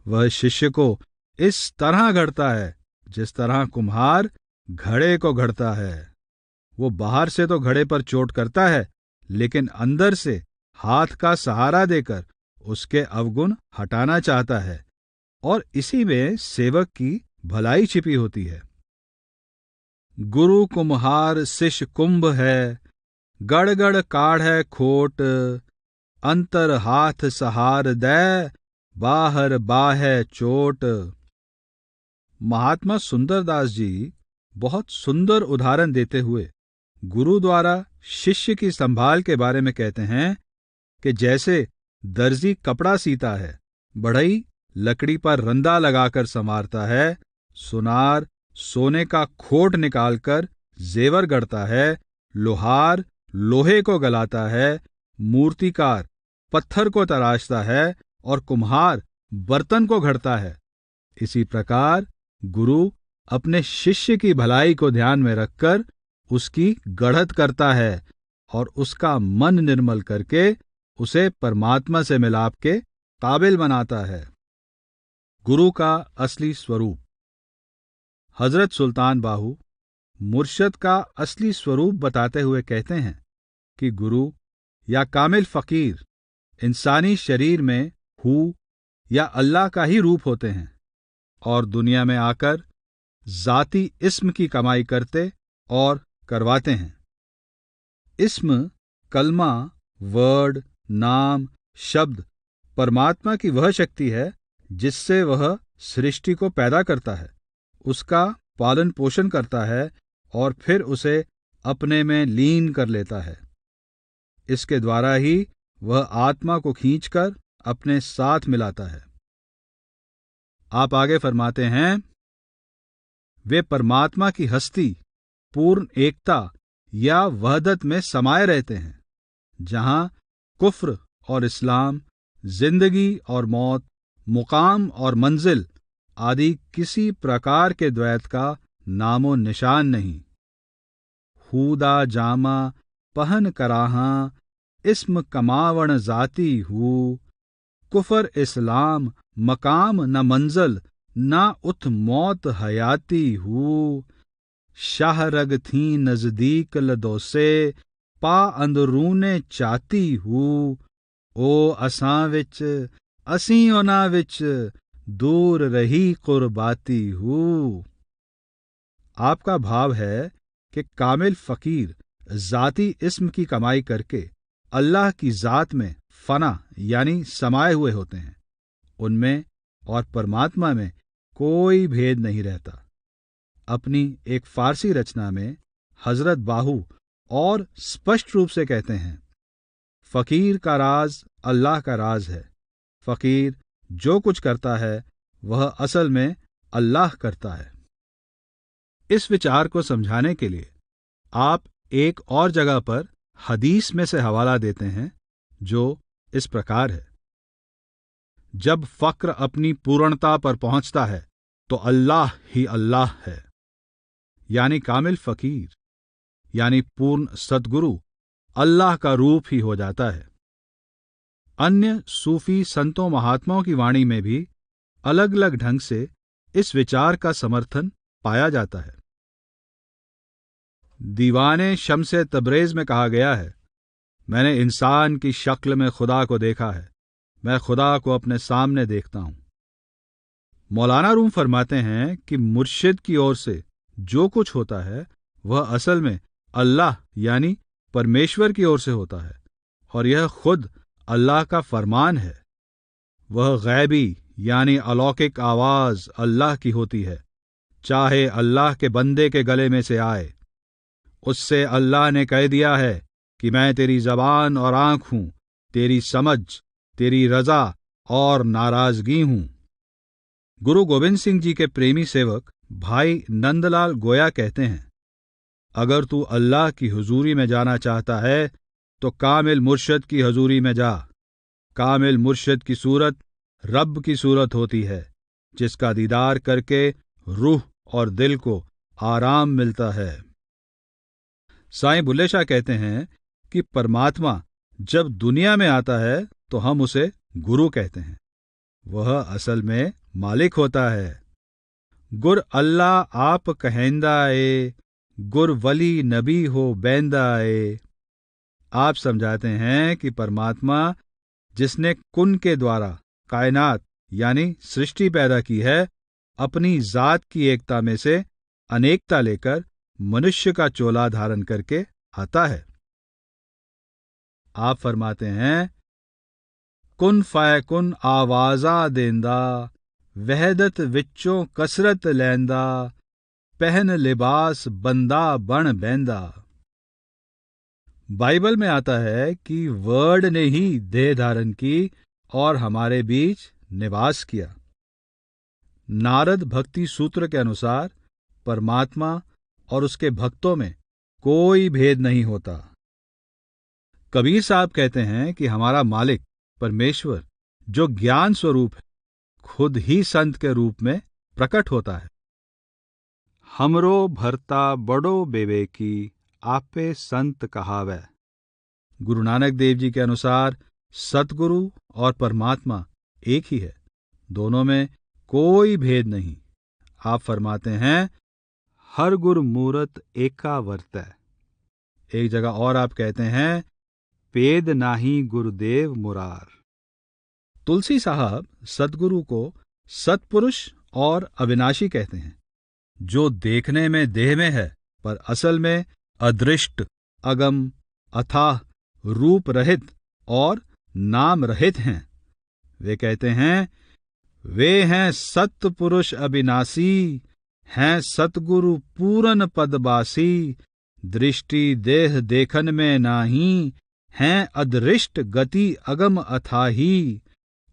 वह शिष्य को इस तरह गढ़ता है जिस तरह कुम्हार घड़े को घड़ता है। वो बाहर से तो घड़े पर चोट करता है, लेकिन अंदर से हाथ का सहारा देकर उसके अवगुण हटाना चाहता है, और इसी में सेवक की भलाई छिपी होती है। गुरु कुम्हार शिष्य कुंभ है, गड़ गड़ काढ़ै खोट, अंतर हाथ सहार दै, बाहर बाहै चोट। महात्मा सुंदरदास जी बहुत सुंदर उदाहरण देते हुए गुरु द्वारा शिष्य की संभाल के बारे में कहते हैं कि जैसे दर्जी कपड़ा सीता है, बढ़ई लकड़ी पर रंदा लगाकर संवारता है, सुनार सोने का खोट निकालकर जेवर गढ़ता है, लोहार लोहे को गलाता है, मूर्तिकार पत्थर को तराशता है और कुम्हार बर्तन को घड़ता है। इसी प्रकार गुरु अपने शिष्य की भलाई को ध्यान में रखकर उसकी गढ़त करता है और उसका मन निर्मल करके उसे परमात्मा से मिलाप के काबिल बनाता है। गुरु का असली स्वरूप। हजरत सुल्तान बाहू मुर्शद का असली स्वरूप बताते हुए कहते हैं कि गुरु या कामिल फकीर इंसानी शरीर में हू या अल्लाह का ही रूप होते हैं और दुनिया में आकर जाती इस्म की कमाई करते और करवाते हैं। इस्म, कलमा, वर्ड, नाम, शब्द परमात्मा की वह शक्ति है जिससे वह सृष्टि को पैदा करता है, उसका पालन पोषण करता है और फिर उसे अपने में लीन कर लेता है। इसके द्वारा ही वह आत्मा को खींचकर अपने साथ मिलाता है। आप आगे फरमाते हैं, वे परमात्मा की हस्ती, पूर्ण एकता या वहदत में समाये रहते हैं, जहां कुफ्र और इस्लाम, जिंदगी और मौत, मुकाम और मंजिल आदि किसी प्रकार के द्वैत का नामो निशान नहीं। हूदा जामा पहन कराहा, इस्म कमावण जाती हूँ, कुफर इस्लाम मकाम न मंजल, ना उथ मौत हयाती हूँ, शाह रग थी नजदीक लदोसे, पा अंदरूने चाहती हूँ, ओ असां विच असी उना विच, दूर रही कुर्बाती हूँ। आपका भाव है कि कामिल फकीर जाती इस्म की कमाई करके अल्लाह की जात में फना यानी समाये हुए होते हैं। उनमें और परमात्मा में कोई भेद नहीं रहता। अपनी एक फारसी रचना में हजरत बाहू और स्पष्ट रूप से कहते हैं, फकीर का राज अल्लाह का राज है। फकीर जो कुछ करता है वह असल में अल्लाह करता है। इस विचार को समझाने के लिए आप एक और जगह पर हदीस में से हवाला देते हैं जो इस प्रकार है, जब फक्र अपनी पूर्णता पर पहुंचता है तो अल्लाह ही अल्लाह है, यानी कामिल फकीर यानी पूर्ण सद्गुरु अल्लाह का रूप ही हो जाता है। अन्य सूफी संतों महात्माओं की वाणी में भी अलग अलग ढंग से इस विचार का समर्थन पाया जाता है। दीवाने शम्से तब्रेज में कहा गया है, मैंने इंसान की शक्ल में खुदा को देखा है, मैं खुदा को अपने सामने देखता हूं। मौलाना रूम फरमाते हैं कि मुर्शिद की ओर से जो कुछ होता है वह असल में अल्लाह यानी परमेश्वर की ओर से होता है और यह खुद अल्लाह का फरमान है। वह गैबी यानी अलौकिक आवाज अल्लाह की होती है, चाहे अल्लाह के बंदे के गले में से आए। उससे अल्लाह ने कह दिया है कि मैं तेरी जबान और आंख हूं, तेरी समझ, तेरी रजा और नाराजगी हूं। गुरु गोविंद सिंह जी के प्रेमी सेवक भाई नंदलाल गोया कहते हैं, अगर तू अल्लाह की हुजूरी में जाना चाहता है तो कामिल मुर्शद की हुजूरी में जा। कामिल मुर्शद की सूरत रब की सूरत होती है, जिसका दीदार करके रूह और दिल को आराम मिलता है। साईं बुल्ले शाह कहते हैं कि परमात्मा जब दुनिया में आता है तो हम उसे गुरु कहते हैं, वह असल में मालिक होता है। गुर अल्लाह आप कहंदा ए, गुर वली नबी हो बैंदा ए। आप समझाते हैं कि परमात्मा जिसने कुन के द्वारा कायनात यानी सृष्टि पैदा की है, अपनी जात की एकता में से अनेकता लेकर मनुष्य का चोला धारण करके आता है। आप फरमाते हैं, कुन फैकुन आवाजा देंदा, वहदत विच्चों कसरत लैंदा, पहन लिबास बंदा बण बैंदा। बाइबल में आता है कि वर्ड ने ही देह धारण की और हमारे बीच निवास किया। नारद भक्ति सूत्र के अनुसार परमात्मा और उसके भक्तों में कोई भेद नहीं होता। कबीर साहब कहते हैं कि हमारा मालिक परमेश्वर जो ज्ञान स्वरूप है, खुद ही संत के रूप में प्रकट होता है। हमरो भरता बड़ो बेवेकी, आपे संत कहावै। गुरु नानक देव जी के अनुसार सतगुरु और परमात्मा एक ही है, दोनों में कोई भेद नहीं। आप फरमाते हैं, हर गुर मूरत एका वर्तै। एक जगह और आप कहते हैं, पेद नाही गुरुदेव मुरार। तुलसी साहब सतगुरु को सतपुरुष और अविनाशी कहते हैं, जो देखने में देह में है पर असल में अदृष्ट, अगम, अथाह, रूप रहित और नाम रहित हैं। वे कहते हैं, वे हैं सतपुरुष अविनाशी, हैं सतगुरु पूरन पदबासी, दृष्टि देह देखन में नाही, हैं अदृष्ट गति अगम अथाही,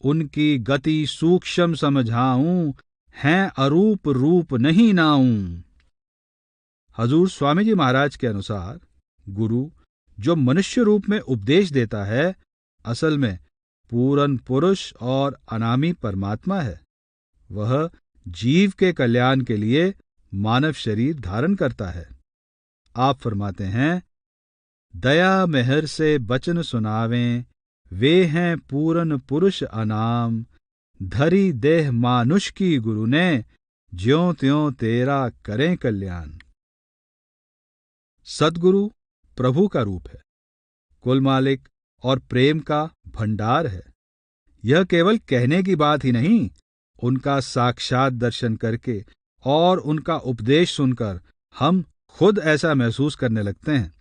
उनकी गति सूक्ष्म समझाऊं, हैं अरूप रूप नहीं नाऊं। हजूर स्वामी जी महाराज के अनुसार गुरु जो मनुष्य रूप में उपदेश देता है, असल में पूरन पुरुष और अनामी परमात्मा है। वह जीव के कल्याण के लिए मानव शरीर धारण करता है। आप फरमाते हैं, दया मेहर से बचन सुनावें, वे हैं पूरन पुरुष अनाम, धरी देह मानुष की गुरु ने, ज्यों त्यों तेरा करें कल्याण। सतगुरु प्रभु का रूप है, कुल मालिक और प्रेम का भंडार है। यह केवल कहने की बात ही नहीं, उनका साक्षात दर्शन करके और उनका उपदेश सुनकर हम खुद ऐसा महसूस करने लगते हैं।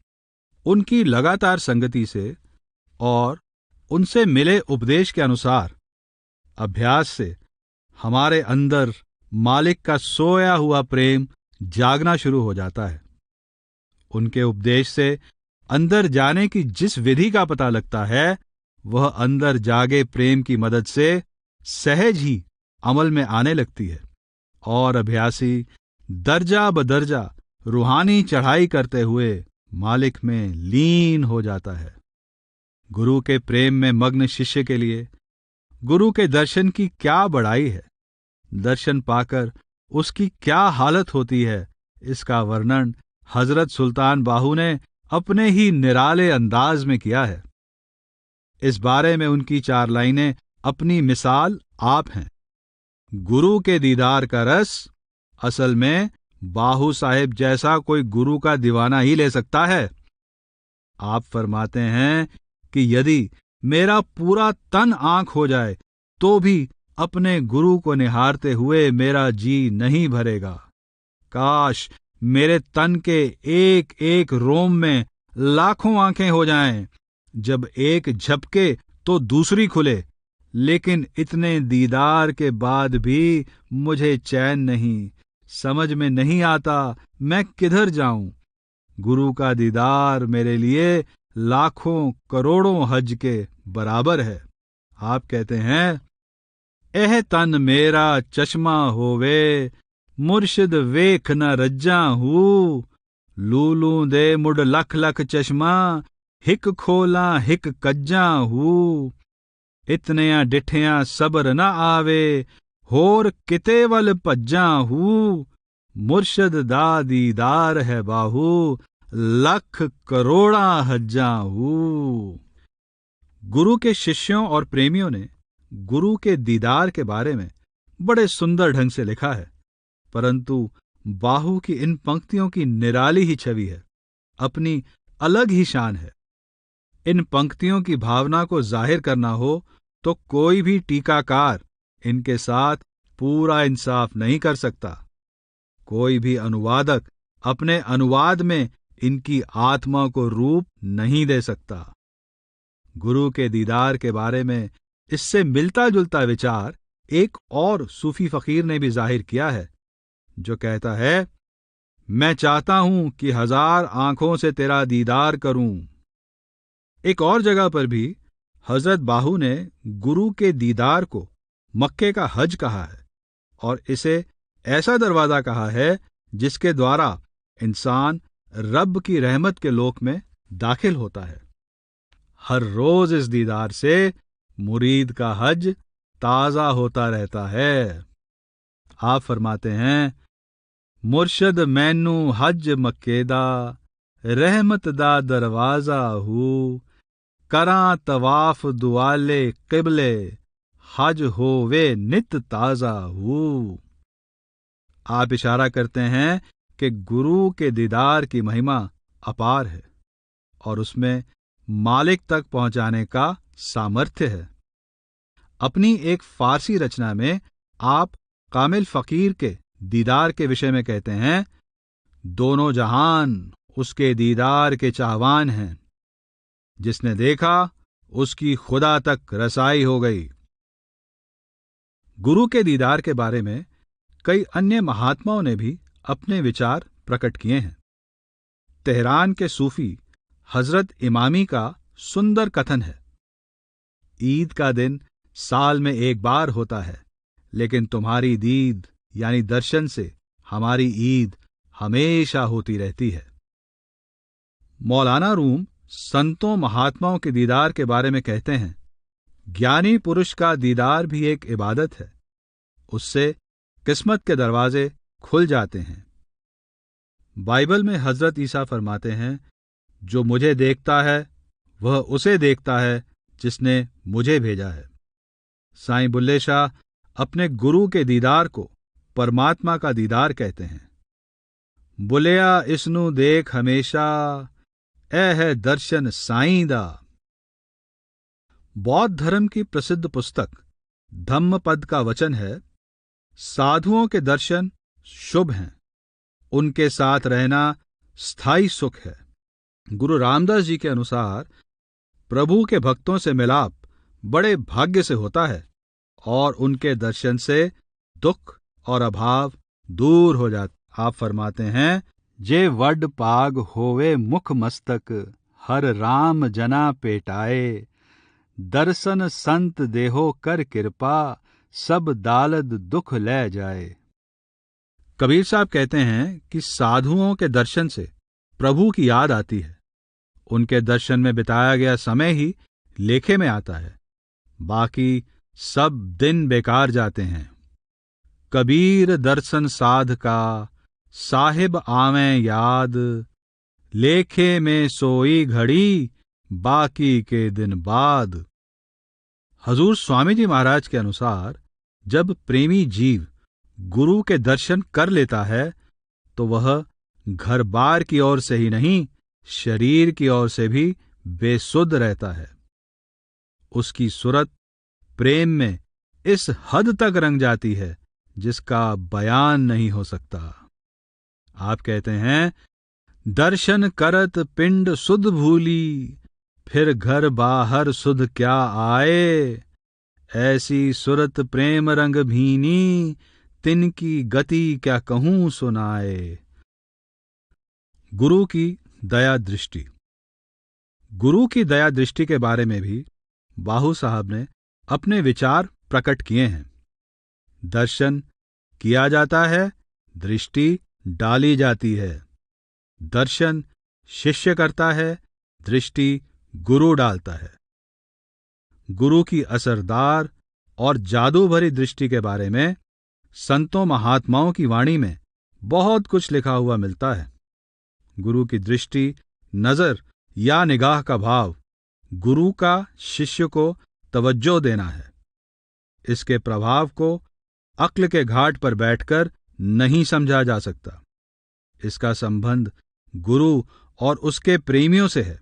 उनकी लगातार संगति से और उनसे मिले उपदेश के अनुसार अभ्यास से हमारे अंदर मालिक का सोया हुआ प्रेम जागना शुरू हो जाता है। उनके उपदेश से अंदर जाने की जिस विधि का पता लगता है, वह अंदर जागे प्रेम की मदद से सहज ही अमल में आने लगती है और अभ्यासी दर्जा बदर्जा रूहानी चढ़ाई करते हुए मालिक में लीन हो जाता है। गुरु के प्रेम में मग्न शिष्य के लिए गुरु के दर्शन की क्या बड़ाई है, दर्शन पाकर उसकी क्या हालत होती है, इसका वर्णन हजरत सुल्तान बाहू ने अपने ही निराले अंदाज में किया है। इस बारे में उनकी 4 लाइनें अपनी मिसाल आप हैं। गुरु के दीदार का रस असल में बाहू साहिब जैसा कोई गुरु का दीवाना ही ले सकता है। आप फरमाते हैं कि यदि मेरा पूरा तन आंख हो जाए तो भी अपने गुरु को निहारते हुए मेरा जी नहीं भरेगा। काश मेरे तन के एक एक रोम में लाखों आंखें हो जाएं, जब एक झपके तो दूसरी खुले, लेकिन इतने दीदार के बाद भी मुझे चैन नहीं, समझ में नहीं आता मैं किधर जाऊं। गुरु का दीदार मेरे लिए लाखों करोड़ों हज के बराबर है। आप कहते हैं, एह तन मेरा चश्मा होवे, मुर्शिद वेख न रज्जा हूँ, लूलू दे मुड लख लख चश्मा, हिक खोला हिक कज्जा हूँ, इतनिया डिठिया सबर न आवे, होर किते वल भज्जा हूँ, मुर्शद दा दीदार है बाहू, लख करोड़ा हज्जा हूँ। गुरु के शिष्यों और प्रेमियों ने गुरु के दीदार के बारे में बड़े सुंदर ढंग से लिखा है। परंतु बाहु की इन पंक्तियों की निराली ही छवि है, अपनी अलग ही शान है। इन पंक्तियों की भावना को जाहिर करना हो तो कोई भी टीकाकार इनके साथ पूरा इंसाफ नहीं कर सकता। कोई भी अनुवादक अपने अनुवाद में इनकी आत्मा को रूप नहीं दे सकता। गुरु के दीदार के बारे में इससे मिलता जुलता विचार एक और सूफी फकीर ने भी जाहिर किया है, जो कहता है, मैं चाहता हूं कि 1000 आंखों से तेरा दीदार करूं। एक और जगह पर भी हजरत बाहू ने गुरु के दीदार को मक्के का हज कहा है और इसे ऐसा दरवाजा कहा है जिसके द्वारा इंसान रब की रहमत के लोक में दाखिल होता है। हर रोज इस दीदार से मुरीद का हज ताजा होता रहता है। आप फरमाते हैं, मुर्शद मैनू हज मक्के दा, रहमत दा दरवाजा हू, करा तवाफ दुआले किबले, हज होवे नित ताजा हू। आप इशारा करते हैं कि गुरु के दीदार की महिमा अपार है और उसमें मालिक तक पहुंचाने का सामर्थ्य है। अपनी एक फारसी रचना में आप कामिल फकीर के दीदार के विषय में कहते हैं, दोनों जहान उसके दीदार के चाहवान हैं, जिसने देखा उसकी खुदा तक रसाई हो गई। गुरु के दीदार के बारे में कई अन्य महात्माओं ने भी अपने विचार प्रकट किए हैं। तेहरान के सूफी हजरत इमामी का सुंदर कथन है, ईद का दिन साल में एक बार होता है, लेकिन तुम्हारी दीद यानी दर्शन से हमारी ईद हमेशा होती रहती है। मौलाना रूम संतों महात्माओं के दीदार के बारे में कहते हैं, ज्ञानी पुरुष का दीदार भी एक इबादत है, उससे किस्मत के दरवाजे खुल जाते हैं। बाइबल में हजरत ईसा फरमाते हैं, जो मुझे देखता है वह उसे देखता है जिसने मुझे भेजा है। साईं बुल्ले शाह अपने गुरु के दीदार को परमात्मा का दीदार कहते हैं। बुलिया इसनु देख हमेशा, ए है दर्शन साईं दा। बौद्ध धर्म की प्रसिद्ध पुस्तक धम्मपद का वचन है, साधुओं के दर्शन शुभ हैं, उनके साथ रहना स्थायी सुख है। गुरु रामदास जी के अनुसार प्रभु के भक्तों से मिलाप बड़े भाग्य से होता है और उनके दर्शन से दुख और अभाव दूर हो जाता। आप फरमाते हैं, जे वड पाग होवे मुख मस्तक, हर राम जना पेटाए, दर्शन संत देहो कर कृपा, सब दालद दुख ले जाए। कबीर साहब कहते हैं कि साधुओं के दर्शन से प्रभु की याद आती है। उनके दर्शन में बिताया गया समय ही लेखे में आता है, बाकी सब दिन बेकार जाते हैं। कबीर दर्शन साध का, साहिब आवें याद, लेखे में सोई घड़ी, बाकी के दिन बाद। हजूर स्वामी जी महाराज के अनुसार जब प्रेमी जीव गुरु के दर्शन कर लेता है तो वह घर बार की ओर से ही नहीं, शरीर की ओर से भी बेसुध रहता है। उसकी सूरत प्रेम में इस हद तक रंग जाती है जिसका बयान नहीं हो सकता। आप कहते हैं, दर्शन करत पिंड सुध भूली, फिर घर बाहर सुध क्या आए, ऐसी सुरत प्रेम रंग भीनी, तिनकी गति क्या कहूं सुनाए। गुरु की दया दृष्टि। गुरु की दया दृष्टि के बारे में भी बाहू साहब ने अपने विचार प्रकट किए हैं। दर्शन किया जाता है, दृष्टि डाली जाती है। दर्शन शिष्य करता है, दृष्टि गुरु डालता है। गुरु की असरदार और जादू भरी दृष्टि के बारे में संतों महात्माओं की वाणी में बहुत कुछ लिखा हुआ मिलता है। गुरु की दृष्टि, नजर या निगाह का भाव गुरु का शिष्य को तवज्जो देना है। इसके प्रभाव को अक्ल के घाट पर बैठकर नहीं समझा जा सकता। इसका संबंध गुरु और उसके प्रेमियों से है।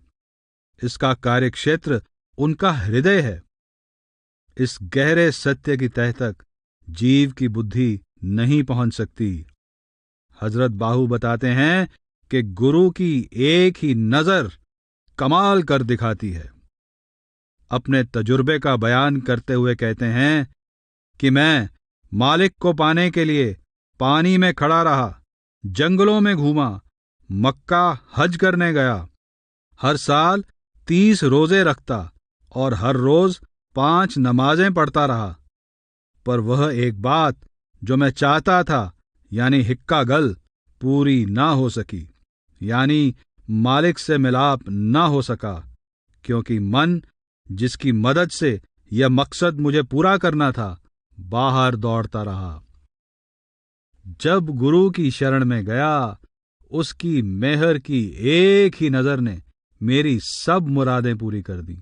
इसका कार्यक्षेत्र उनका हृदय है। इस गहरे सत्य की तह तक जीव की बुद्धि नहीं पहुंच सकती। हजरत बाहू बताते हैं कि गुरु की एक ही नजर कमाल कर दिखाती है। अपने तजुर्बे का बयान करते हुए कहते हैं कि मैं मालिक को पाने के लिए पानी में खड़ा रहा, जंगलों में घूमा, मक्का हज करने गया, हर साल 30 रोजे रखता और हर रोज 5 नमाजें पढ़ता रहा, पर वह एक बात जो मैं चाहता था यानी हिक्का गल पूरी ना हो सकी, यानी मालिक से मिलाप ना हो सका, क्योंकि मन जिसकी मदद से यह मकसद मुझे पूरा करना था बाहर दौड़ता रहा। जब गुरु की शरण में गया, उसकी मेहर की एक ही नजर ने मेरी सब मुरादें पूरी कर दी,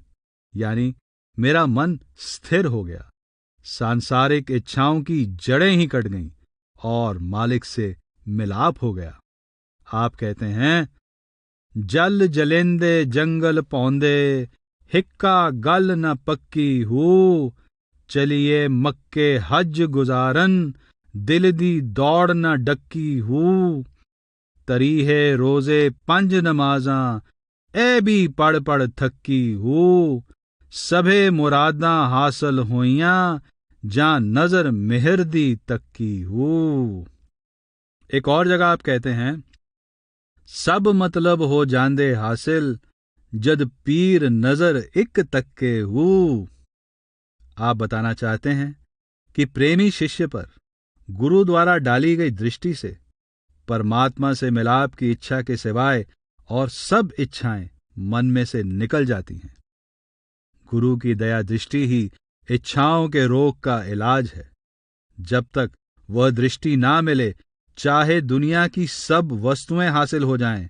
यानी मेरा मन स्थिर हो गया, सांसारिक इच्छाओं की जड़ें ही कट गईं और मालिक से मिलाप हो गया। आप कहते हैं, जल जलेंदे जंगल पौंदे, हिक्का गल न पक्की हूँ, चलिए मक्के हज गुजारन, दिल दी दौड़ न डक्की हूँ, तरी है रोजे 5 नमाजां, ए भी पढ़ पढ़ थक्की हूँ, सभे मुरादां हासिल होइयां, जा नजर मेहर दी तक्की हूँ। एक और जगह आप कहते हैं, सब मतलब हो जांदे हासिल, जद पीर नजर इक तक्के हूँ। आप बताना चाहते हैं कि प्रेमी शिष्य पर गुरु द्वारा डाली गई दृष्टि से परमात्मा से मिलाप की इच्छा के सिवाय और सब इच्छाएं मन में से निकल जाती हैं। गुरु की दया दृष्टि ही इच्छाओं के रोग का इलाज है। जब तक वह दृष्टि ना मिले, चाहे दुनिया की सब वस्तुएं हासिल हो जाएं,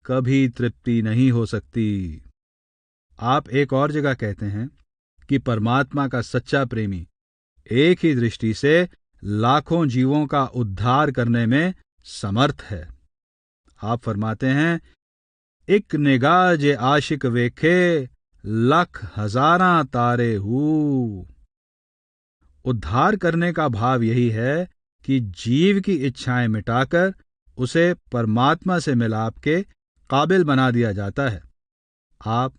कभी तृप्ति नहीं हो सकती। आप एक और जगह कहते हैं कि परमात्मा का सच्चा प्रेमी एक ही दृष्टि से लाखों जीवों का उद्धार करने में समर्थ है। आप फरमाते हैं, एक निगाह जे आशिक वेखे, लख हजारां तारे हूँ। उद्धार करने का भाव यही है कि जीव की इच्छाएं मिटाकर उसे परमात्मा से मिलाप के काबिल बना दिया जाता है। आप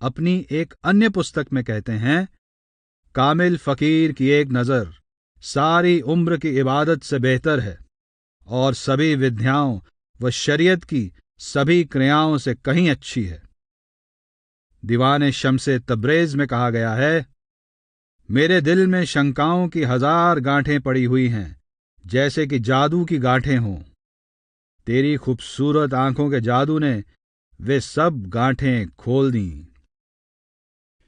अपनी एक अन्य पुस्तक में कहते हैं, कामिल फकीर की एक नजर सारी उम्र की इबादत से बेहतर है और सभी विद्याओं व शरीयत की सभी क्रियाओं से कहीं अच्छी है। दीवाने शम्से तब्रेज में कहा गया है, मेरे दिल में शंकाओं की 1000 गांठें पड़ी हुई हैं, जैसे कि जादू की गांठें हों। तेरी खूबसूरत आंखों के जादू ने वे सब गांठें खोल दी।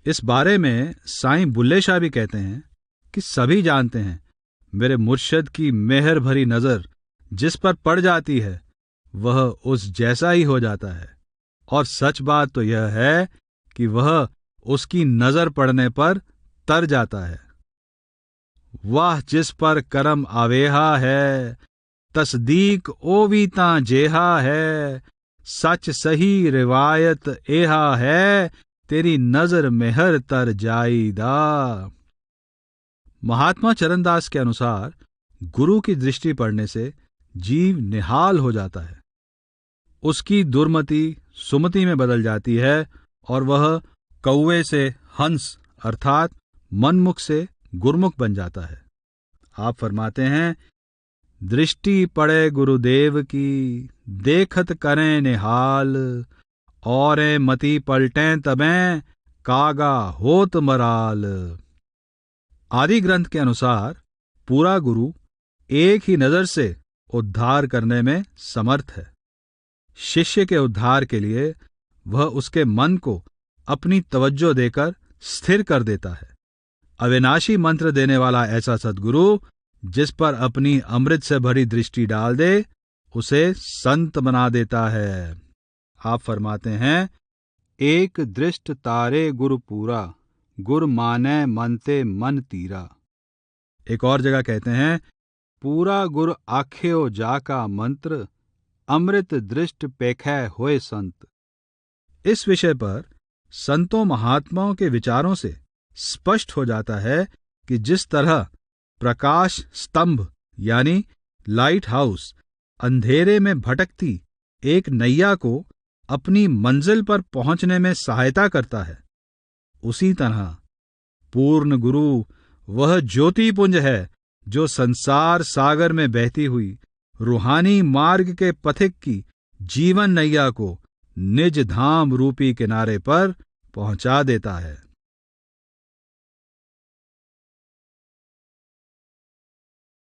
इस बारे में साईं बुल्ले शाह भी कहते हैं कि सभी जानते हैं, मेरे मुर्शद की मेहर भरी नजर जिस पर पड़ जाती है वह उस जैसा ही हो जाता है, और सच बात तो यह है कि वह उसकी नजर पड़ने पर तर जाता है। वाह जिस पर करम आवेहा है, तस्दीक ओवीता जेहा है, सच सही रिवायत एहा है, तेरी नजर मेहर तर जाईदा। महात्मा चरणदास के अनुसार गुरु की दृष्टि पड़ने से जीव निहाल हो जाता है, उसकी दुर्मति सुमति में बदल जाती है और वह कौवे से हंस अर्थात मनमुख से गुरमुख बन जाता है। आप फरमाते हैं, दृष्टि पड़े गुरुदेव की, देखत करें निहाल, और मति पलटें तबें, कागा होत मराल। आदि ग्रंथ के अनुसार पूरा गुरु एक ही नजर से उद्धार करने में समर्थ है। शिष्य के उद्धार के लिए वह उसके मन को अपनी तवज्जो देकर स्थिर कर देता है। अविनाशी मंत्र देने वाला ऐसा सद्गुरु जिस पर अपनी अमृत से भरी दृष्टि डाल दे, उसे संत बना देता है। आप फरमाते हैं, एक दृष्ट तारे गुरु पूरा, गुर माने मनते मन तीरा। एक और जगह कहते हैं, पूरा गुर आख्यो जाका मंत्र, अमृत दृष्ट पेखै होए संत। इस विषय पर संतों महात्माओं के विचारों से स्पष्ट हो जाता है कि जिस तरह प्रकाश स्तंभ यानी लाइट हाउस अंधेरे में भटकती एक नैया को अपनी मंजिल पर पहुंचने में सहायता करता है, उसी तरह पूर्ण गुरु वह ज्योतिपुंज है जो संसार सागर में बहती हुई रूहानी मार्ग के पथिक की जीवन नैया को निज धाम रूपी किनारे पर पहुंचा देता है।